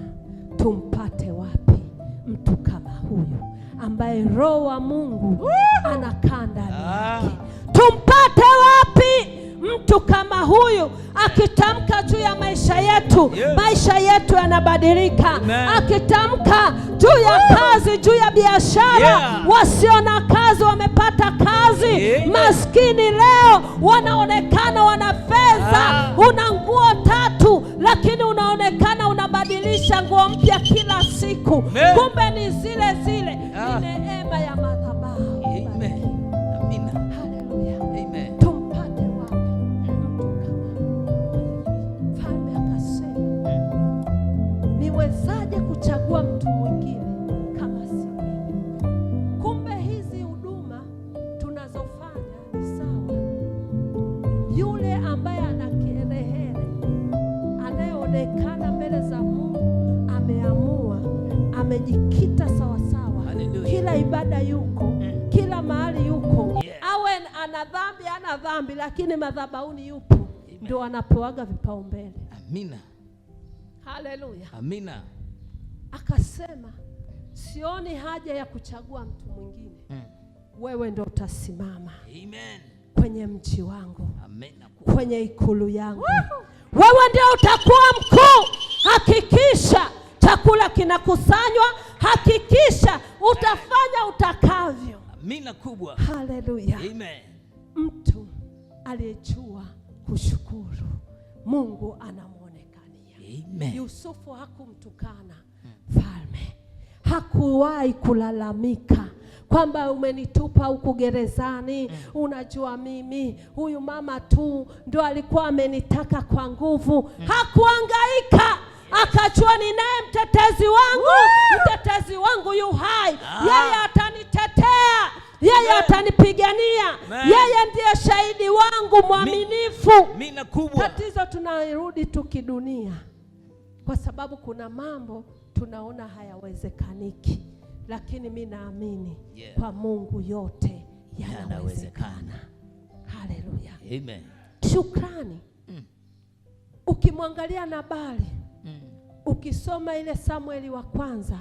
tumpate wapi mtu kama huyu ambaye Roho wa Mungu anakaa ndani yake? Tumpate wapi mtu kama huyu? Akitamka juu ya maisha yetu, maisha yetu yanabadilika. Akitamka juu ya kazi, juu ya biashara, wasio na kazi wamepata kazi. Maskini leo wanaonekana wana fedha. Una nguo 3 lakini unaonekana unabadilisha nguo mpya kila siku. Kumbe ni zile zile. Ni neema ya madhabahu. Amen. Amina. Haleluya. Amen. Tumpate wapi mtu kama mfalme? Akasema, niwezaje kuchagua mtu mwingine kama si wewe? ameonekana mbele za Mungu, ameamua, amejikita sawasawa. Kila ibada yuko, kila mahali yuko. Awe ana dhambi ana dhambi, lakini madhabahuni yupo. Ndio anapewaga vipaumbele. Amina. Haleluya. Amina. Akasema sioni haja ya kuchagua mtu mwingine. Wewe ndio utasimama. Amen. Kwenye mji wangu. Amen. Kwenye ikulu yangu. Wewe ndio utakuwa mkuu. Hakikisha chakula kinakusanywa, hakikisha utafanya utakavyo. Amina kubwa. Haleluya. Amen. Mtu aliyejua kushukuru, Mungu anamuonekania. Amen. Yusufu hakumtukana mfalme. Hakuwahi kulalamika kwamba umenitupa huku gerezani. Unajua mimi huyu mama tu ndo alikuwa amenitaka kwa nguvu. Hakuhangaika. Akajua ninaye mtetezi wangu. Mtetezi wangu yu hai. Yeye atanitetea. Yeye atanipigania. Yeye ndiye shahidi wangu mwaminifu. Mina kubwa. Tatizo tunarudi tu kidunia, kwa sababu kuna mambo tunaona hayawezekaniki, lakini mimi naamini kwa Mungu yote yanawezekana. Haleluya. Amen. Shukrani. Ukimwangalia Nabali, ukisoma ile Samueli wa kwanza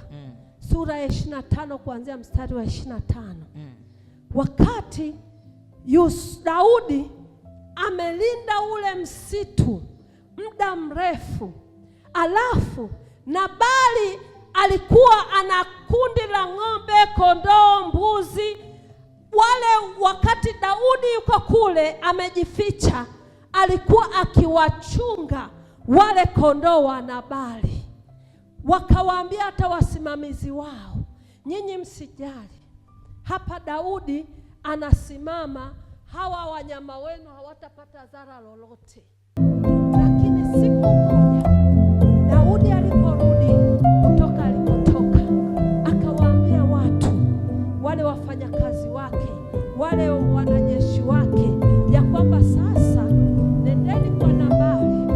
sura ya 25 kuanzia mstari wa 25, wakati Daudi amelinda ule msitu muda mrefu, alafu Nabali alikuwa ana kundi la ng'ombe, kondoo, mbuzi wale. Wakati Daudi yuko kule amejificha, alikuwa akiwachunga wale kondoo wa Nabali. Wakawaambia hata wasimamizi wao, nyinyi msijali, hapa Daudi anasimama, hawa wanyama wenu hawatapata dhara lolote. Lakini siku moja Daudi aliporudi kutoka alikotoka, akawaambia watu wale, wafanyakazi wake, wale wanajeshi wake, ya kwamba sasa nendeni kwa Nabali,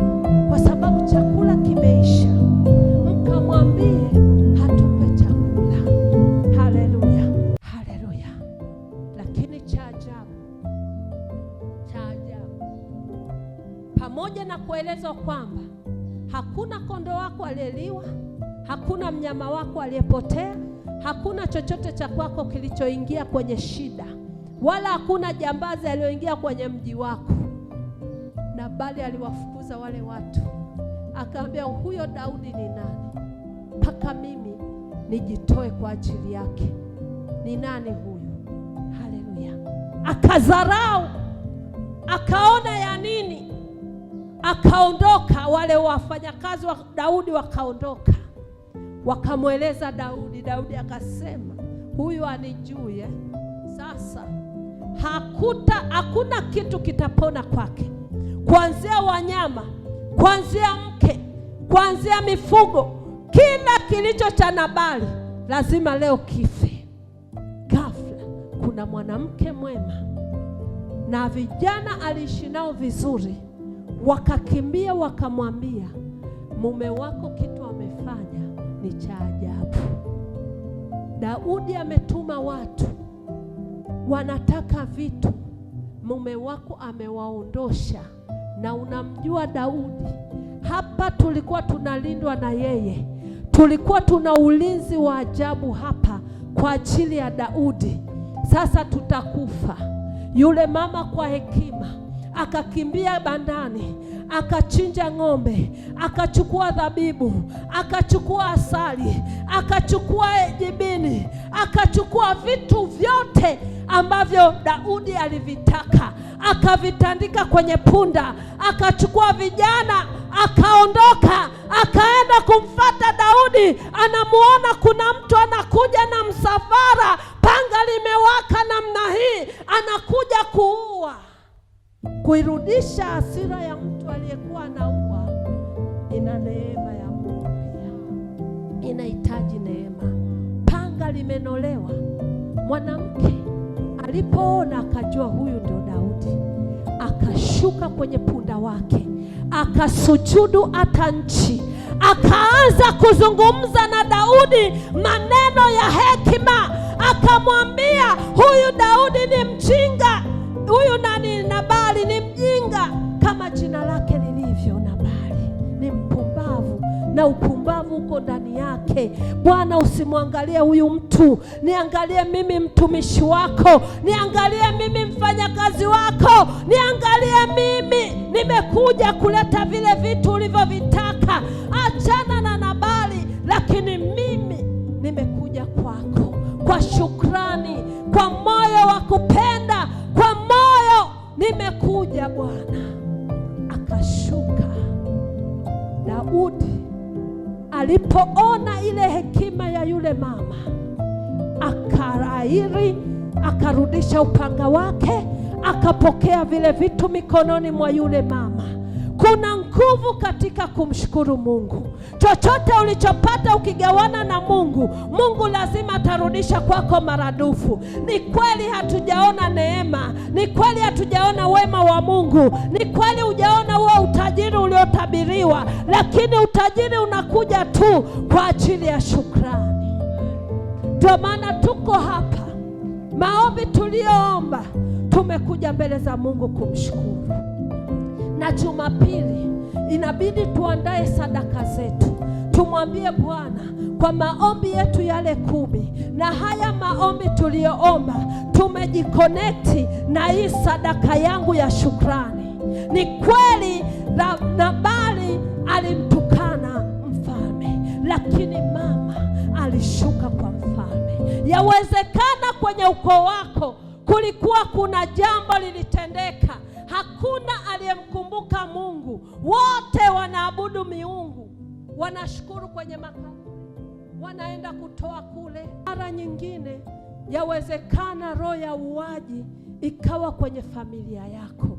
kwa sababu chakula kimeisha, mkamwambie hatupe chakula. Haleluya. Haleluya. Lakini cha ajabu, pamoja na kuelezwa kwamba hakuna kondoo wako aliyeliwa, hakuna mnyama wako aliyepotea, hakuna chochote cha kwako kilichoingia kwenye shida, wala hakuna jambazi aliyoingia kwenye mji wako, Nabali aliwafukuza wale watu. Akaambia, huyo Daudi ni nani mpaka mimi nijitoe kwa ajili yake? Ni nani huyu? Haleluya. Akadharau, akaona ya nini, akaondoka. Wale wafanyakazi wa Daudi wakaondoka, wakamweleza Daudi. Daudi akasema, huyu anijui. Sasa hakuna kitu kitapona kwake, kuanzia wanyama, kuanzia mke, kuanzia mifugo, kila kilicho cha Nabali lazima leo kife. Ghafla kuna mwanamke mwema na vijana aliishi nao vizuri, wakakimbia wakamwambia, mume wako kitu amefanya ni cha ajabu. Daudi ametuma watu wanataka vitu, mume wako amewaondosha. Na unamjua Daudi, hapa tulikuwa tunalindwa na yeye, tulikuwa tuna ulinzi wa ajabu hapa kwa ajili ya Daudi. Sasa tutakufa. Yule mama kwa hekima akakimbia bandani, akachinja ng'ombe, akachukua dhabibu, akachukua asali, akachukua jibini, akachukua vitu vyote ambavyo Daudi alivitaka, akavitandika kwenye punda, akachukua vijana, akaondoka, akaenda kumfata Daudi. Anamuona kuna mtu anakuja na msafara, panga limewaka namna hii, anakuja kuua. Kuirudisha hasira ya mtu aliyekuwa anaua ina neema ya Mungu pia, inahitaji neema. Panga limenolewa, mwanamke alipoona akajua huyu ndio Daudi, akashuka kwenye punda wake, akasujudu hata nchi, akaanza kuzungumza na Daudi maneno ya hekima. Akamwambia huyu Daudi ni mjinga, huyu Nabali ni mjinga kama jina lake lilivyo. Nabali ni mpumbavu na upumbavu uko ndani yake. Bwana, usimwangalie huyu mtu, niangalie mimi mtumishi wako, niangalie mimi mfanyakazi wako, niangalie mimi. Nimekuja kuleta vile vitu ulivyovitaka. Achana na Nabali, lakini mimi nimekuja kwako kwa shukrani, kwa moyo wa kupenda, kwa moyo nimekuja Bwana. Akashuka Daudi alipoona ile hekima ya yule mama, akarairi, akarudisha upanga wake, akapokea vile vitu mikononi mwa yule mama. Kuna nguvu katika kumshukuru Mungu. Chochote ulichopata ukigawana na Mungu, Mungu lazima atarudisha kwako maradufu. Ni kweli hatujaona neema, ni kweli hatujaona wema wa Mungu, ni kweli hujaona huo utajiri uliotabiriwa, lakini utajiri unakuja tu kwa ajili ya shukrani. Ndio maana tuko hapa. Maombi tuliyoomba, tumekuja mbele za Mungu kumshukuru. Na Jumapili inabidi tuandae sadaka zetu, tumwambie Bwana kwa maombi yetu yale 10, na haya maombi tuliyoomba tumejikonekti na hii sadaka yangu ya shukrani. Ni kweli Nabali alimtukana mfalme, lakini mama alishuka kwa mfalme. Yawezekana kwenye ukoo wako kulikuwa kuna jambo lilitendeka, hakuna aliyemkumbuka Mungu, wote wanaabudu miungu, wanashukuru kwenye makaburi, wanaenda kutoa kule. Mara nyingine yawezekana roho ya uaji ikawa kwenye familia yako,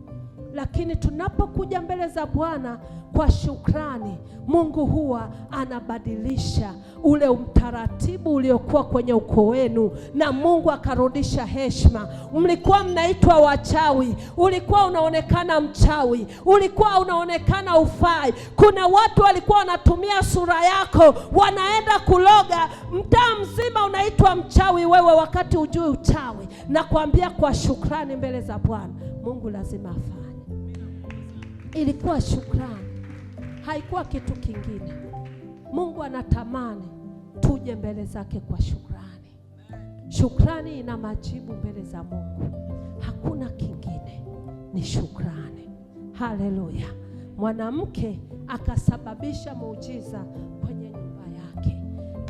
lakini tunapokuja mbele za Bwana kwa shukrani, Mungu huwa anabadilisha ule utaratibu uliokuwa kwenye ukoo wenu, na Mungu akarudisha heshima. Mlikuwa mnaitwa wachawi, ulikuwa unaonekana mchawi, ulikuwa unaonekana ufai. Kuna watu walikuwa wanatumia sura yako, wanaenda kuloga, mtaa mzima unaitwa mchawi wewe, wakati ujui uchawi. Na kuambia kwa shukrani mbele za Bwana, Mungu lazima afanye. Ilikuwa shukrani, haikuwa kitu kingine. Mungu anatamani tuje mbele zake kwa shukrani. Shukrani ina majibu mbele za Mungu, hakuna kingine, ni shukrani. Haleluya! Mwanamke akasababisha muujiza kwenye nyumba yake.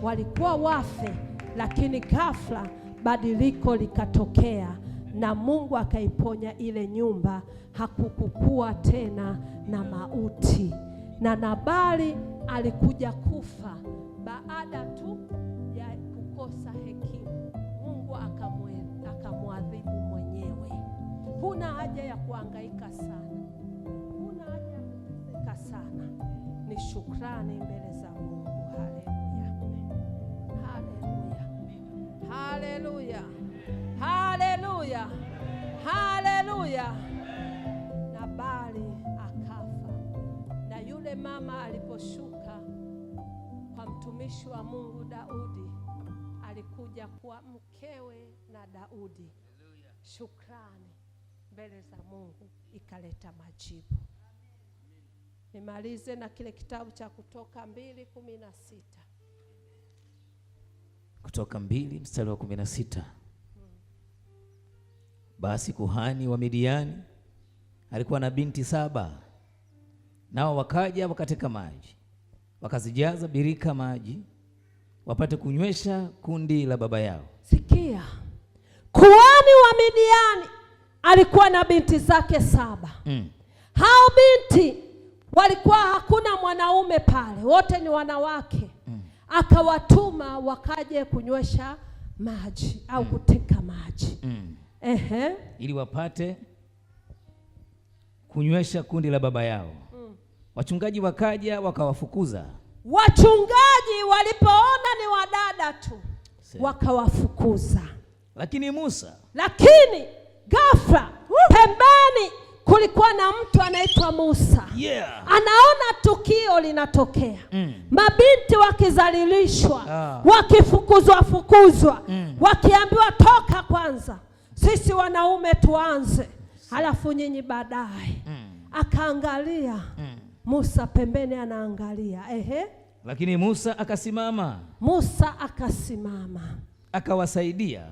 Walikuwa wafe, lakini ghafla badiliko likatokea na Mungu akaiponya ile nyumba. Hakukukua tena na mauti, na Nabali alikuja kufa baada tu ya kukosa hekima. Mungu akamwadhibu mwenyewe. Huna haja ya kuhangaika sana, huna haja ya kuteseka sana. Ni shukrani mbele za Mungu. Haleluya, haleluya, haleluya, haleluya. Nabali akafa, na yule mama aliposhuka kwa mtumishi wa Mungu Daudi, alikuja kuwa mkewe na Daudi. Shukrani mbele za Mungu ikaleta majibu. Nimalize na kile kitabu cha Kutoka 2:16. Kutoka 2 mstari wa 16. Basi kuhani wa Midiani alikuwa na binti 7, nao wakaja wakateka maji, wakazijaza birika maji, wapate kunywesha kundi la baba yao. Sikia, kuhani wa Midiani alikuwa na binti zake 7. Hao binti walikuwa hakuna mwanaume pale, wote ni wanawake. Akawatuma wakaje kunywesha maji au kuteka maji. Ili wapate kunywesha kundi la baba yao. Wachungaji wakaja wakawafukuza. Wachungaji walipoona ni wadada tu, wakawafukuza. Lakini ghafla pembeni kulikuwa na mtu anaitwa Musa. Anaona tukio linatokea. Mabinti wakizalilishwa, wakifukuzwa, wakiambiwa toka kwanza, sisi wanaume tuanze, halafu nyinyi baadaye. Akaangalia Musa pembeni, anaangalia. Lakini Musa akasimama. Akawasaidia.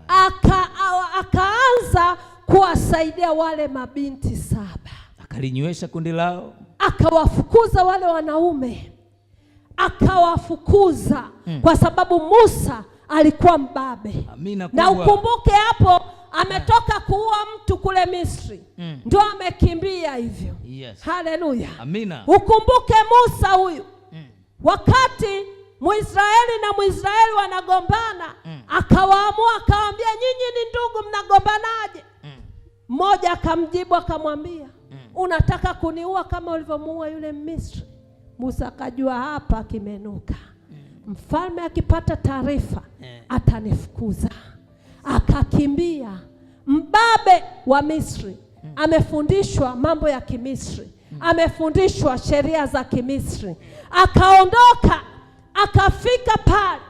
Akaanza kuwasaidia wale mabinti 7. Akalinywesha kundi lao. Akawafukuza wale wanaume. Akawafukuza kwa sababu Musa alikuwa mbabe. Na ukumbuke hapo ametoka kuua mtu kule Misri. Ndio amekimbia hivyo. Haleluya. Amina. Ukumbuke Musa huyu. Wakati Mwisraeli na Mwisraeli wanagombana, akawaamua, akawaambia, nyinyi ni ndugu, mnagombanaje? Mmoja akamjibu akamwambia, unataka kuniua kama ulivyomuua yule Misri? Musa akajua hapa kimenuka. Mfalme akipata taarifa atanifukuza. Akakimbia. Mbabe wa Misri, amefundishwa mambo ya Kimisri, amefundishwa sheria za Kimisri. Akaondoka, akafika pale,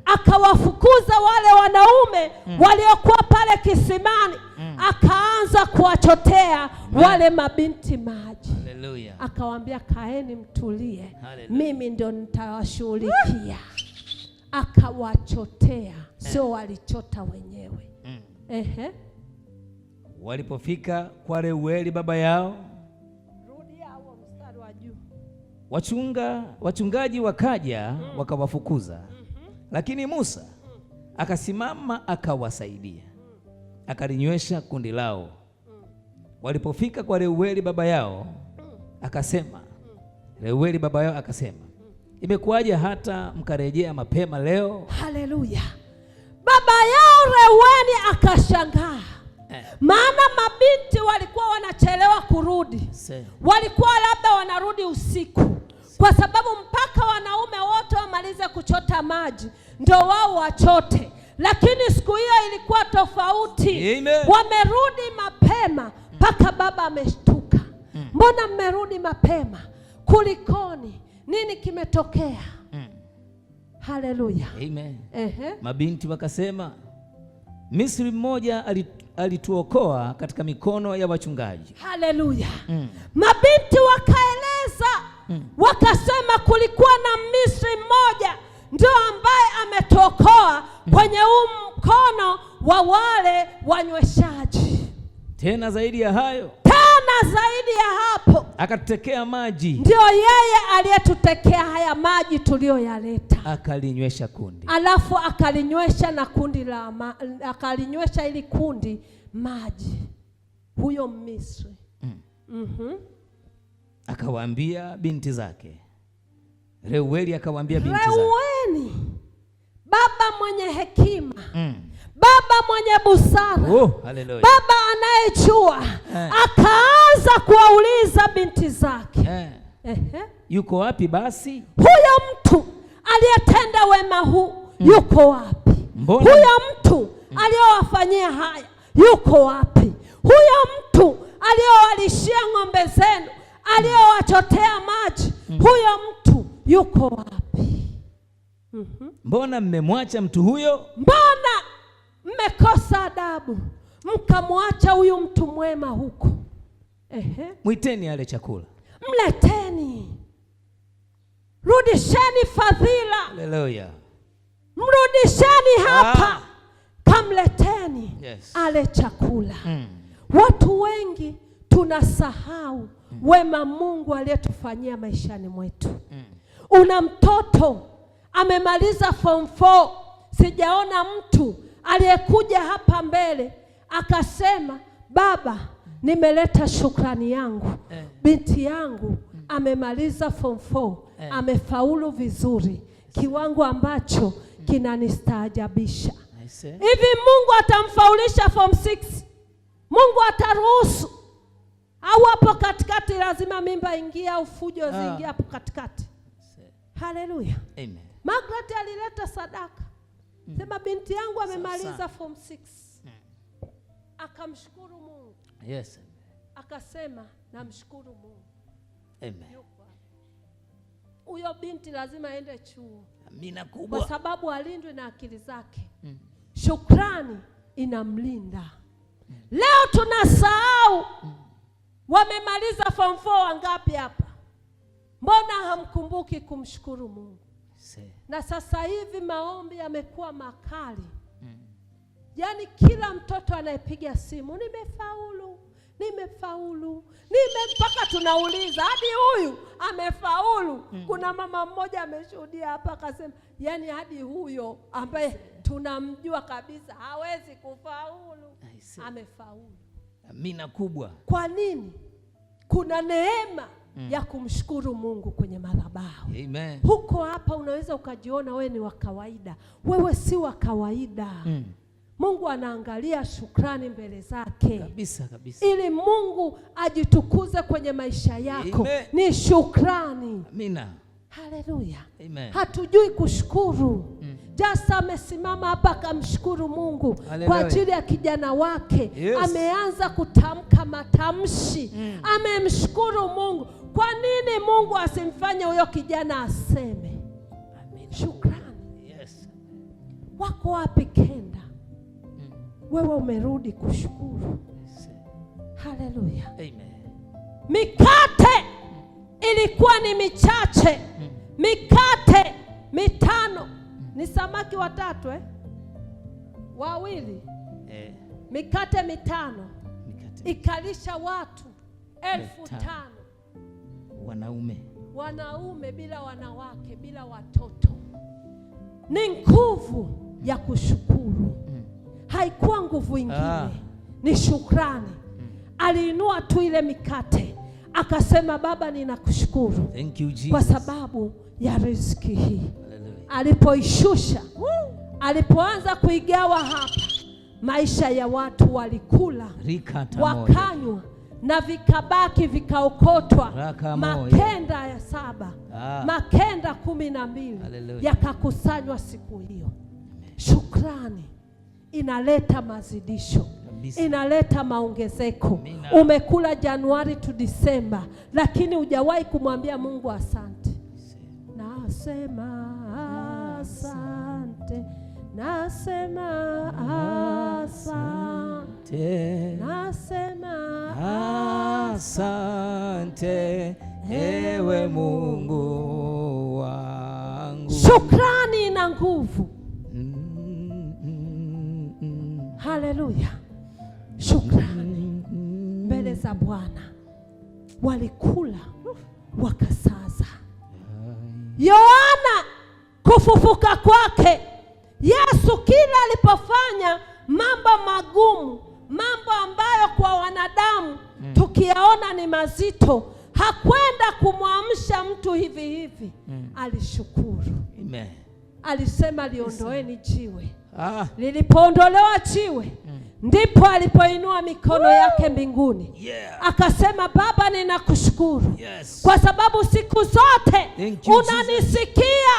akawafukuza wale wanaume waliokuwa pale kisimani. Akaanza kuwachotea wale mabinti maji. Akawaambia, kaeni mtulie, mimi ndio nitawashughulikia. Akawachotea, sio walichota wenyewe. Walipofika kwa Reueli baba yao, wachungaji wakaja wakawafukuza. Lakini Musa akasimama akawasaidia, akalinywesha kundi lao. Walipofika kwa Reueli baba yao akasema, imekuwaje hata mkarejea mapema leo? Haleluya. Baba yao Reueli akashangaa. Maana mabinti walikuwa wanachelewa kurudi. Walikuwa labda wanarudi usiku, kwa sababu mpaka wanaume wote wamalize kuchota maji ndio wao wachote. Lakini siku hiyo ilikuwa tofauti. Wamerudi mapema, mpaka baba ameshtuka. Mbona mmerudi mapema? Kulikoni? Nini kimetokea? Haleluya. Amen. Mabinti wakasema, Misri mmoja alituokoa katika mikono ya wachungaji. Haleluya. Mabinti wakaeleza, wakasema kulikuwa na Misri mmoja ndio ambaye ametuokoa kwenye mkono wa wale wanyweshaji. Tena zaidi ya hapo, akatutekea maji. Ndio yeye aliyetutekea haya maji tuliyoyaleta. Akalinywesha kundi. Alafu akalinywesha na kundi akalinywesha ili kundi maji. Huyo Misri. Akawaambia binti zake. Reueli akawaambia binti zake. Reueli, baba mwenye hekima. Baba mwenye busara. Haleluya. Baba anayejua. Akaanza kuwauliza binti zake. Yuko wapi basi? Huyo mtu aliyetenda wema huu yuko wapi? Huyo mtu aliyowafanyia haya yuko wapi? Huyo mtu aliyowalishia ng'ombe zenu, aliyowachotea maji, huyo mtu yuko wapi? Mbona mmemwacha mtu huyo? Mbona mmekosa adabu mkamwacha huyu mtu mwema huko? Mwiteni ale chakula. Mleteni. Rudisheni fadhila. Haleluya. Mrudisheni hapa. Kamleteni. Ale chakula. Watu wengi tunasahau wema Mungu aliyetufanyia maishani mwetu. Una mtoto amemaliza form 4, sijaona mtu aliyekuja hapa mbele akasema, baba, nimeleta shukrani yangu. Binti yangu amemaliza form 4, amefaulu vizuri, kiwango ambacho kinanistaajabisha. Hivi Mungu atamfaulisha form 6? Mungu ataruhusu? Au hapo katikati lazima mimba ingia au fujo zingia hapo katikati? Haleluya. Amen. Margaret alileta sadaka. Sema binti yangu amemaliza form 6. Akamshukuru Mungu. akasema namshukuru Mungu. Amen. Huyo binti lazima aende chuo. Amina kubwa. Kwa sababu alindwe na akili zake. Shukrani inamlinda. Leo tunasahau. Wamemaliza form 4 wangapi hapa? Mbona hamkumbuki kumshukuru Mungu? Na sasa hivi maombi yamekuwa makali. Yaani kila mtoto anayepiga simu, nimefaulu. Mpaka tunauliza hadi huyu amefaulu. Kuna mama mmoja ameshuhudia hapa akasema, yani hadi huyo ambaye tunamjua kabisa hawezi kufaulu amefaulu. Amina kubwa. Kwa nini? Kuna neema ya kumshukuru Mungu kwenye madhabahu. Amen. Huko hapa unaweza ukajiona wewe ni wa kawaida. Wewe si wa kawaida. Mungu anaangalia shukrani mbele zake. Kabisa. Ili Mungu ajitukuze kwenye maisha yako. Amen. Ni shukrani. Amina. Haleluya. Amen. Hatujui kushukuru. Jasa amesimama hapa akamshukuru Mungu. Hallelujah. Kwa ajili ya kijana wake. Yes. Ameanza kutamka matamshi. Amemshukuru Mungu. Kwa nini Mungu asimfanye huyo kijana aseme? Amen. Shukrani. Yes. Wako wapi Kenda? Wewe umerudi kushukuru. Yes. Haleluya. Amen. Mikate ilikuwa ni michache. Mikate 5. Ni samaki 3 2. Mikate 5. Ikalisha watu 5,000. Wanaume bila wanawake, bila watoto. Ni nguvu ya kushukuru. Haikuwa nguvu ingine. Ni shukrani. Aliinua tu ile mikate. Akasema, Baba ninakushukuru. Thank you, Jesus. Kwa sababu ya riziki hii. Alipoishusha, alipoanza kuigawa hapa, maisha ya watu walikula, wakanywa, na vikabaki vikaokotwa makenda ya 7, makenda 12 yakakusanywa siku hiyo. Shukrani inaleta mazidisho. Inaleta maongezeko. Umekula Januari to Disemba, lakini hujawahi kumwambia Mungu asante. Nasema asante. Nasema asante. Nasema asante, ewe Mungu wangu. Shukrani ina nguvu. Haleluya. Shukrani mbele za Bwana. Walikula wakasaza. Yohana kufufuka kwake, Yesu kila alipofanya mambo magumu, mambo ambayo kwa wanadamu tukiyaona ni mazito, hakwenda kumwamsha mtu hivi hivi. Alishukuru. Amen. Alisema liondoeni jiwe. Lilipoondolewa jiwe, ndipo alipoinua mikono yake mbinguni. Akasema, Baba ninakushukuru. Kwa sababu siku zote unanisikia.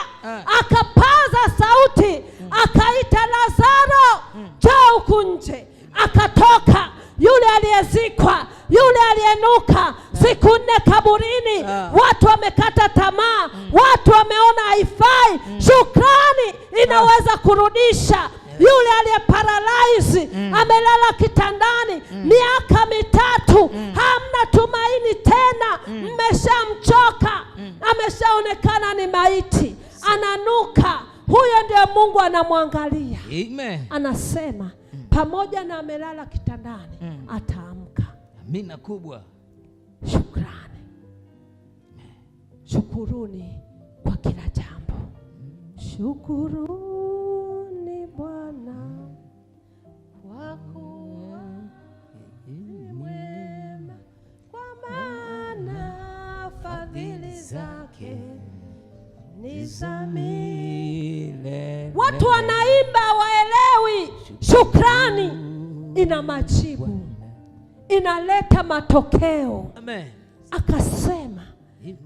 Akapaza sauti, akaita Lazaro, njoo huku nje. Akatoka yule aliyezikwa, yule aliyenuka siku 4 kaburini. Watu wamekata tamaa, watu wameona haifai. Shukrani inaweza kurudisha. Yule aliye paralyze, amelala kitandani miaka 3, hamna tumaini tena, mmeshamchoka, ameshaonekana ni maiti, ananuka. Huyo ndiye Mungu anamwangalia. Amen. Anasema pamoja na amelala kitandani ataamka. Amina kubwa. Shukrani. Shukuruni kwa kila jambo. Shukuruni Bwana kwa kuwa ni mwema, kwa maana fadhili zake ni za milele. Watu wanaimba waelewi. Shukrani ina majibu, inaleta matokeo. Amen. Akasema,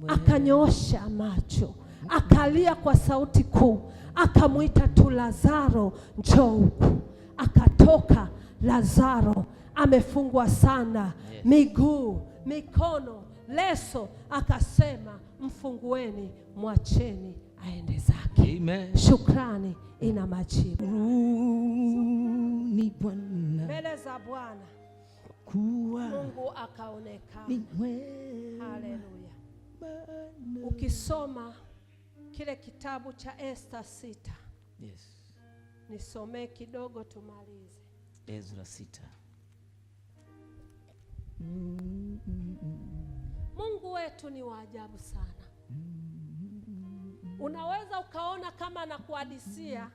akanyoosha macho, akalia kwa sauti kuu, akamwita tu Lazaro, njoo huku. Akatoka Lazaro amefungwa sana, miguu, mikono, leso, akasema mfungueni, mwacheni aende zake. Amen. Shukrani ina majibu. Ni Bwana Mbele za Bwana kuwa Mungu akaonekana. Haleluya. Ukisoma kile kitabu cha Esta 6. Yes. Nisomee kidogo tumalize. Ezra 6. Mungu wetu ni wa ajabu sana. Unaweza ukaona kama nakuhadisia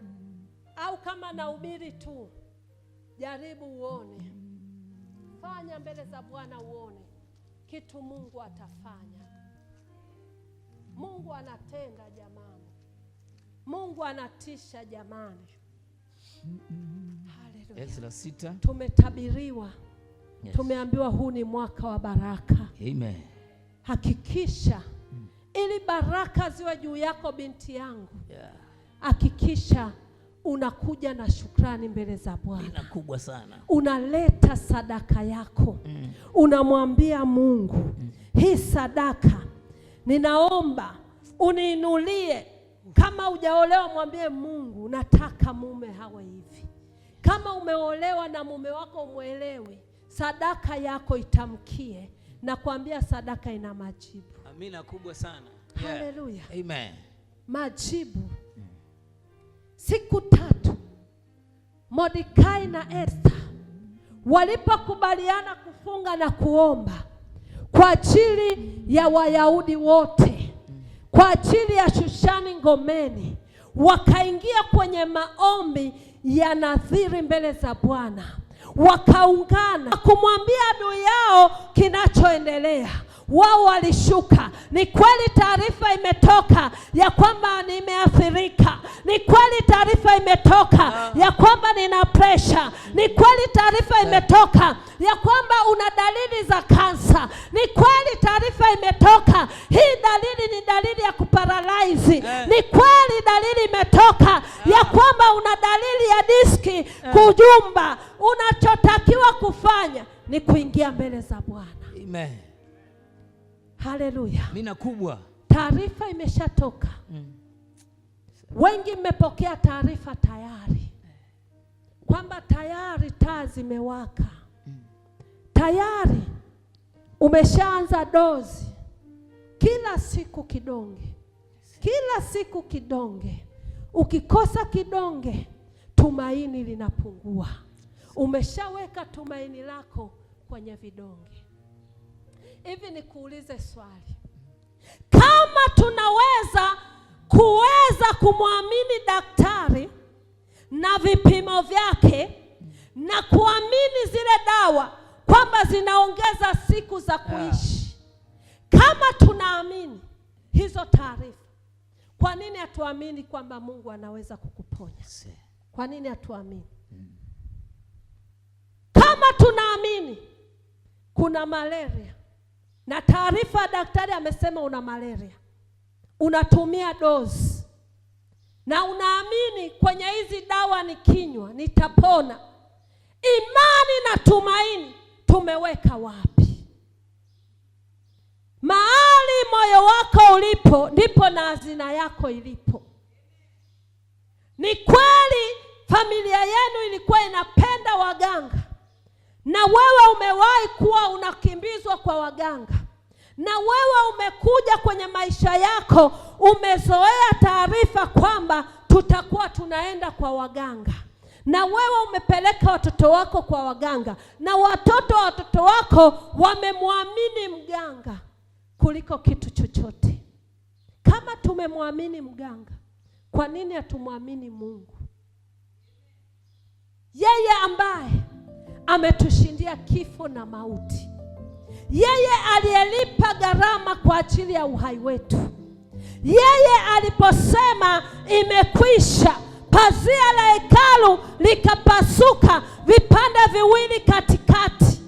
au kama nahubiri tu. Jaribu uone. Fanya mbele za Bwana uone kitu Mungu atafanya. Mungu anatenda jamani. Mungu anatisha jamani. Haleluya. Ezra 6. Tumetabiriwa. Yes. Tumeambiwa huu ni mwaka wa baraka. Amen. Hakikisha ili baraka ziwe juu yako binti yangu. Yeah. Hakikisha unakuja na shukrani mbele za Bwana. Ina kubwa sana. Unaleta sadaka yako. Unamwambia Mungu, hii sadaka ninaomba uniinulie. Kama hujaolewa mwambie Mungu, nataka mume hawe hivi. Kama umeolewa na mume wako umwelewi, sadaka yako itamkie, na kuambia sadaka ina majibu. Amina kubwa sana. Yeah. Haleluya. Amen. Majibu. Siku 3 Mordekai na Esta walipokubaliana kufunga na kuomba kwa ajili ya Wayahudi wote, kwa ajili ya Shushani ngomeni, wakaingia kwenye maombi ya nadhiri mbele za Bwana. Wakaungana kumwambia adui yao kinachoendelea. Wao walishuka. Ni kweli taarifa imetoka ya kwamba nimeathirika. Ni kweli taarifa imetoka ya kwamba nina pressure. Ni kweli taarifa imetoka ya kwamba una dalili za kansa. Ni kweli taarifa imetoka. Hii dalili ni dalili ya kuparalyze. Ni kweli dalili imetoka ya kwamba una dalili ya diski kujumba. Unachotakiwa kufanya ni kuingia mbele za Bwana. Amen. Haleluya. Mina kubwa. Taarifa imeshatoka. Wengi mmepokea taarifa tayari kwamba tayari taa zimewaka. Tayari umeshaanza dozi. Kila siku kidonge. Kila siku kidonge. Ukikosa kidonge, tumaini linapungua. Umeshaweka tumaini lako kwenye vidonge. Hivi nikuulize swali. Kama tunaweza kumwamini daktari na vipimo vyake na kuamini zile dawa kwamba zinaongeza siku za kuishi. Kama tunaamini hizo taarifa, kwa nini hatuamini kwamba Mungu anaweza kukuponya? Kwa nini hatuamini? Kama tunaamini kuna malaria na taarifa ya daktari amesema una malaria, unatumia dozi na unaamini kwenye hizi dawa nikinywa nitapona, imani na tumaini tumeweka wapi? Mahali moyo wako ulipo ndipo na hazina yako ilipo. Ni kweli familia yenu ilikuwa inapenda waganga, na wewe umewahi kuwa unakimbizwa kwa waganga, na wewe umekuja kwenye maisha yako umezoea taarifa kwamba tutakuwa tunaenda kwa waganga, na wewe umepeleka watoto wako kwa waganga, na watoto wa watoto wako wamemwamini mganga kuliko kitu chochote. Kama tumemwamini mganga, kwa nini hatumwamini Mungu? Yeye ambaye ametushindia kifo na mauti. Yeye aliyelipa gharama kwa ajili ya uhai wetu. Yeye aliposema imekwisha, pazia la hekalu likapasuka vipande viwili katikati.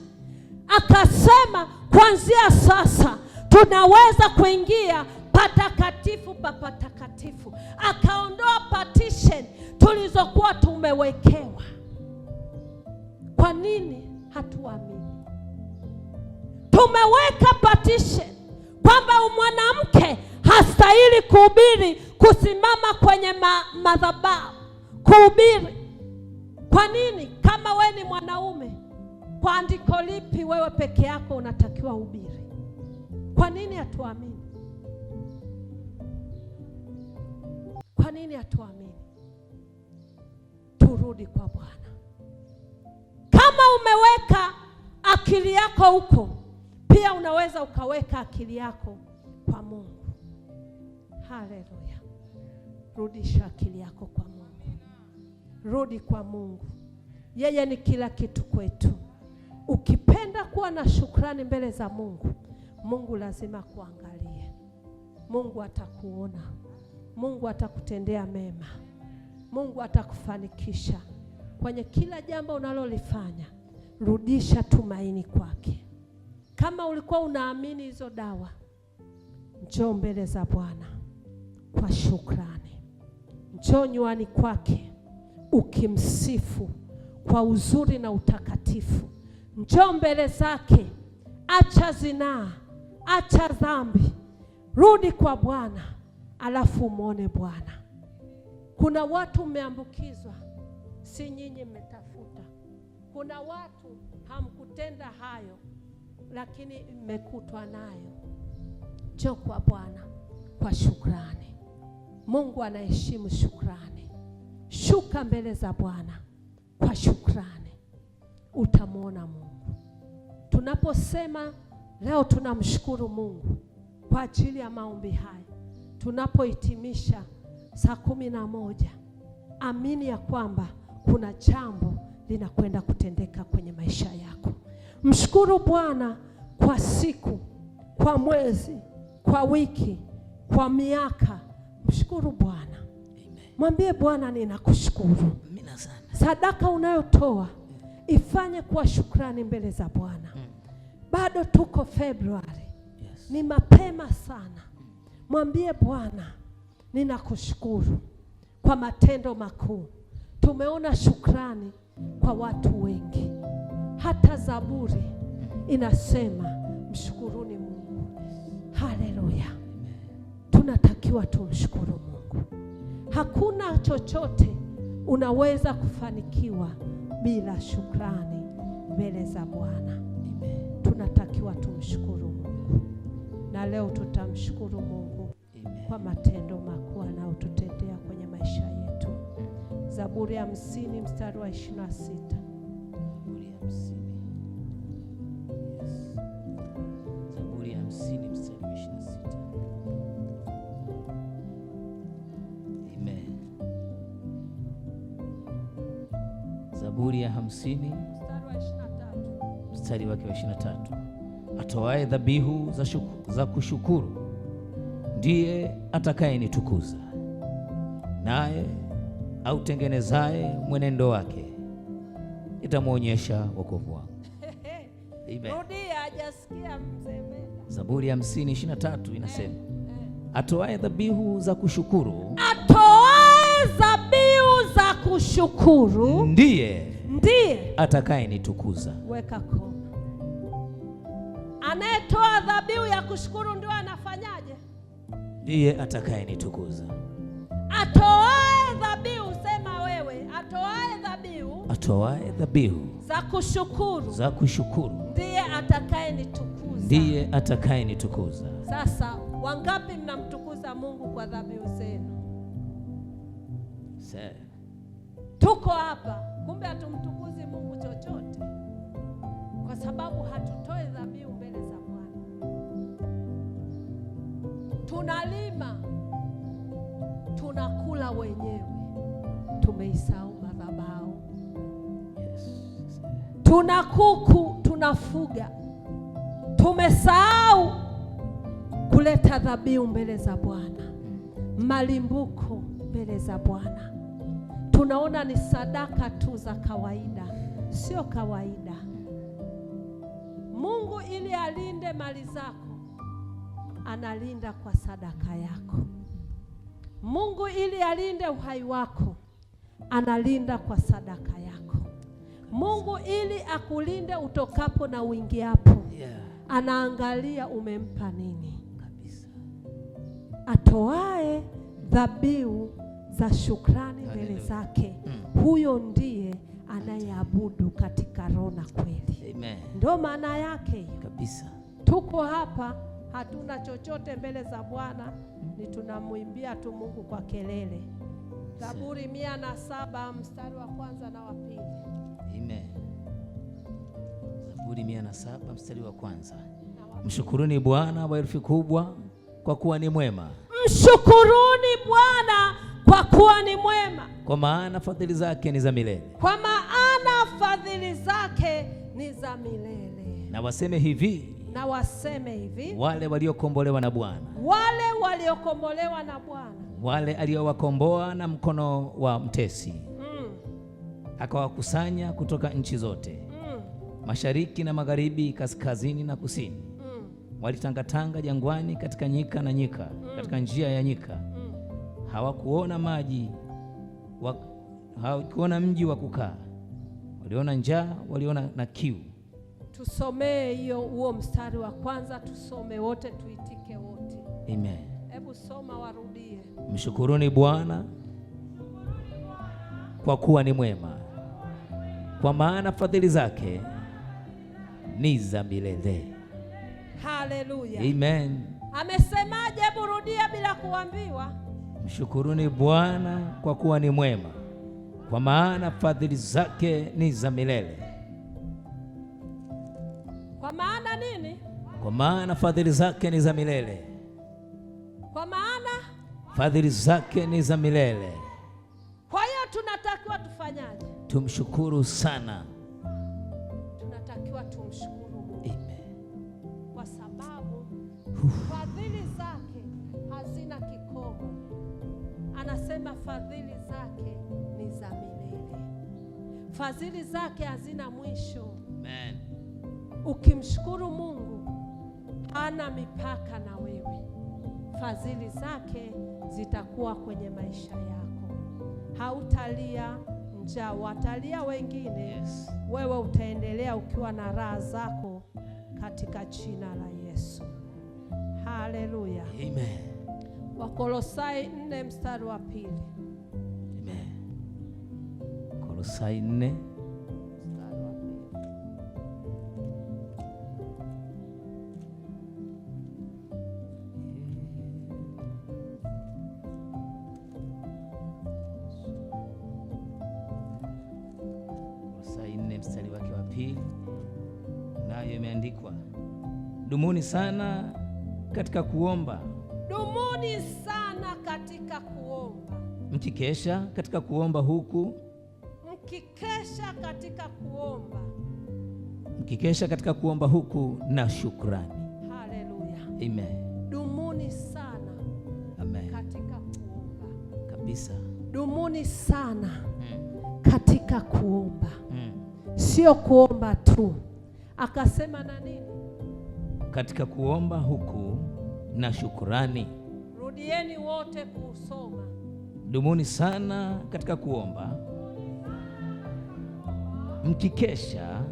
Akasema kuanzia sasa tunaweza kuingia patakatifu pa patakatifu. Akaondoa partition tulizokuwa tumewekewa. Kwa nini hatuamini. Tumeweka partition kwamba mwanamke hastahili kuhubiri, kusimama kwenye madhabahu kuhubiri. Kwa nini? Kama we ni mwanaume, kwa andiko lipi wewe peke yako unatakiwa uhubiri? Kwa nini hatuamini? Kwa nini hatuamini? Turudi kwa Bwana. Kama umeweka akili yako huko, pia unaweza ukaweka akili yako kwa Mungu. Haleluya. Rudisha akili yako kwa Mungu. Rudi kwa Mungu. Yeye ni kila kitu kwetu. Ukipenda kuwa na shukrani mbele za Mungu, Mungu lazima kuangalie. Mungu atakuona. Mungu atakutendea mema. Mungu atakufanikisha kwenye kila jambo unalolifanya. Rudisha tumaini kwake. Kama ulikuwa unaamini hizo dawa, njoo mbele za Bwana kwa shukrani. Njoo nywani kwake ukimsifu kwa uzuri na utakatifu. Njoo mbele zake, acha zinaa, acha dhambi. Rudi kwa Bwana, alafu muone Bwana. Kuna watu mmeambukizwa, si nyinyi mmetafuta. Kuna watu hamkutenda hayo, lakini mmekutwa nayo. Njoo kwa Bwana kwa shukrani. Mungu anaheshimu shukrani. Shuka mbele za Bwana kwa shukrani, utamwona Mungu. Tunaposema leo tunamshukuru Mungu kwa ajili ya maombi haya, tunapohitimisha saa 11, amini ya kwamba kuna jambo linakwenda kutendeka kwenye maisha yako. Mshukuru Bwana kwa siku, kwa mwezi, kwa wiki, kwa miaka. Mshukuru Bwana. Mwambie Bwana, ninakushukuru. Sadaka unayotoa ifanye kwa shukrani mbele za Bwana. Bado tuko Februari. Ni mapema sana. Mwambie Bwana, ninakushukuru kwa matendo makuu. Tumeona shukrani kwa watu wengi. Hata Zaburi inasema mshukuruni Mungu. Haleluya. Tunatakiwa tumshukuru Mungu. Hakuna chochote unaweza kufanikiwa bila shukrani mbele za Bwana. Tunatakiwa tumshukuru Mungu. Na leo tutamshukuru Mungu kwa matendo makuu anayotutendea kwenye maisha yetu. Zaburi ya 50 mstari wa 26. Zaburi ya 50 mstari wa 26. Amen. Zaburi ya 50 mstari wake wa 23. Atoaye dhabihu za kushukuru ndiye atakayenitukuza, naye autengenezaye mwenendo wake itamwonyesha wokovu wangu. Amen. Rudia, hajasikia mzee. Zaburi ya 50:23 inasema atoaye dhabihu za kushukuru, atoaye dhabihu za kushukuru ndiye atakayenitukuza. Weka koma. Anayetoa dhabihu ya kushukuru ndio anafanyaje? Ndiye atakayenitukuza. Atoaye dhabihu, sema wewe, atoaye dhabihu za kushukuru ndiye atakayenitukuza. Sasa wangapi mnamtukuza Mungu kwa dhabihu zenu? Tuko hapa, kumbe hatumtukuzi Mungu chochote, kwa sababu hatutoi dhabihu mbele za Bwana. Tunalima, tunakula wenyewe, tumeisahau madhabahu. Tuna kuku, tunafuga, tumesahau kuleta dhabihu mbele za Bwana, malimbuko mbele za Bwana. Tunaona ni sadaka tu za kawaida. Sio kawaida. Mungu ili alinde mali zako, analinda kwa sadaka yako. Mungu ili alinde uhai wako, analinda kwa sadaka yako. Mungu ili akulinde utokapo na uingiapo. Anaangalia umempa nini kabisa. Atoae dhabihu za shukrani mbele zake, huyo ndiye anayeabudu katika roho na kweli. Amen. Ndio maana yake hiyo kabisa. Tuko hapa hatuna chochote mbele za Bwana, ni tunamwimbia tu Mungu kwa kelele. Zaburi 107 mstari wa kwanza na wa pili. Amen. Zaburi 107 mstari wa kwanza. Mshukuruni Bwana kwa herufi kubwa, kwa kuwa ni mwema. Mshukuruni Bwana kwa kuwa ni mwema, kwa maana fadhili zake ni za milele. Kwa maana fadhili zake ni za milele. Na waseme hivi, wale waliokombolewa na Bwana, wale aliowakomboa na mkono wa mtesi, akawakusanya kutoka nchi zote, mashariki na magharibi, kaskazini na kusini. Walitangatanga jangwani, katika nyika na nyika, katika njia ya nyika. Hawakuona maji, hawakuona mji wa kukaa. Waliona njaa, waliona na kiu. Tusomee huo mstari wa kwanza, tusome wote, tuitike wote. Amen. Hebu soma, warudie. Mshukuruni Bwana kwa kuwa ni mwema, kwa maana fadhili zake ni za milele. Haleluya. Amen. Amesemaje? Hebu rudia bila kuambiwa. Mshukuruni Bwana kwa kuwa ni mwema, kwa maana fadhili zake ni za milele. Kwa maana nini? Kwa maana fadhili zake ni za milele. Kwa maana fadhili zake ni za milele. Kwa hiyo tunatakiwa tufanyaje? Tumshukuru sana. Tunatakiwa tumshukuru Mungu. Amen. Kwa sababu fadhili zake hazina kikomo. Anasema fadhili zake ni za milele. Fadhili zake hazina mwisho. Amen. Ukimshukuru Mungu hana mipaka na wewe. Fadhili zake zitakuwa kwenye maisha yako. Hautalia njaa, watalia wengine. Yes. Wewe utaendelea ukiwa na raha zako katika jina la Yesu. Haleluya. Amen. Wakolosai 4 mstari wa 2. Amen. Kolosai 4 mstari wake wa 2, nayo imeandikwa, dumuni sana katika kuomba. Dumuni sana katika kuomba. Mkikesha katika kuomba huku. Mkikesha katika kuomba. Mkikesha katika kuomba huku na shukrani. Haleluya. Amen. Dumuni sana. Amen. Katika kuomba. Kabisa. Dumuni sana katika kuomba. Sio kuomba tu. Akasema na nini? Katika kuomba huku na shukrani. Rudieni wote kusoma. Dumuni sana katika kuomba. Mkikesha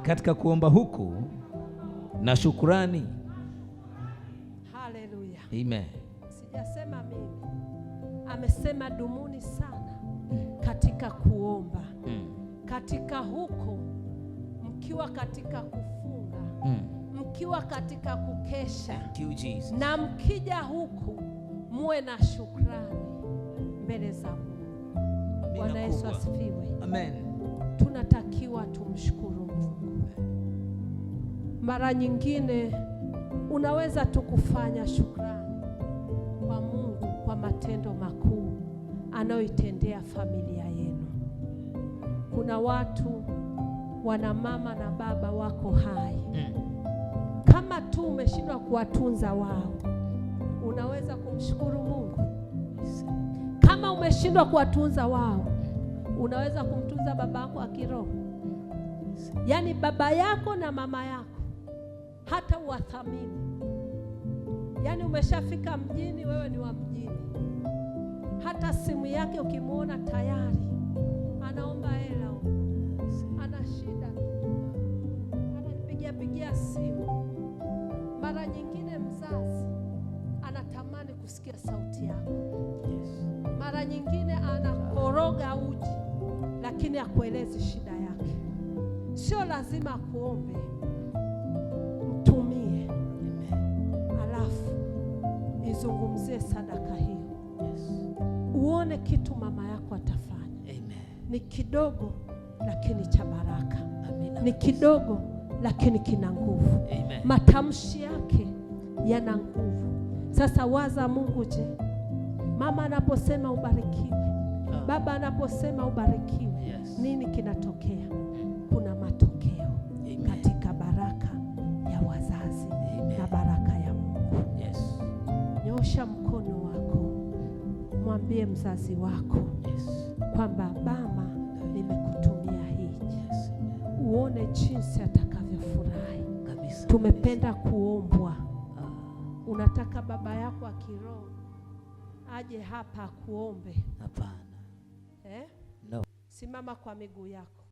katika kuomba huku na shukrani. Haleluya. Amen. Sijasema mimi. Amesema dumuni sana katika kuomba. Katika huko mkiwa katika kufunga, mkiwa katika kukesha. Thank you, Jesus. Na mkija huku muwe na shukrani mbele za Mungu. Bwana Yesu asifiwe. Amen. Tunatakiwa tumshukuru Mungu. Mara nyingine unaweza tu kufanya shukrani kwa Mungu kwa matendo makuu anayoitendea familia yenu. Kuna watu wana mama na baba wako hai. Kama tu umeshindwa kuwatunza wao, unaweza kumshukuru Mungu. Kama umeshindwa kuwatunza wao, unaweza kumtunza baba yako wa kiroho. Yaani baba yako na mama yako hata uwathamini. Yaani umeshafika mjini, wewe ni wa mjini. Hata simu yake ukimwona tayari anaomba hela. mzazi anatamani kusikia sauti yako. Mara nyingine anakoroga uji, lakini akuelezi shida yake. Sio lazima akuombe, mtumie, alafu izungumzie sadaka hiyo. Uone kitu mama yako atafanya. Ni kidogo lakini cha baraka. Ni kidogo lakini kina nguvu. Matamshi yake yana nguvu. Sasa waza Mungu, je, mama anaposema ubarikiwe, baba anaposema ubarikiwe, nini kinatokea? Kuna matokeo katika baraka ya wazazi na baraka ya Mungu. Nyosha mkono wako, mwambie mzazi wako kwamba mama, nimekutumia hii. Uone jinsi atakavyofurahi. Tumependa kuombwa. Unataka baba yako wa kiroho aje hapa akuombe? Hapana. No. Simama kwa miguu yako.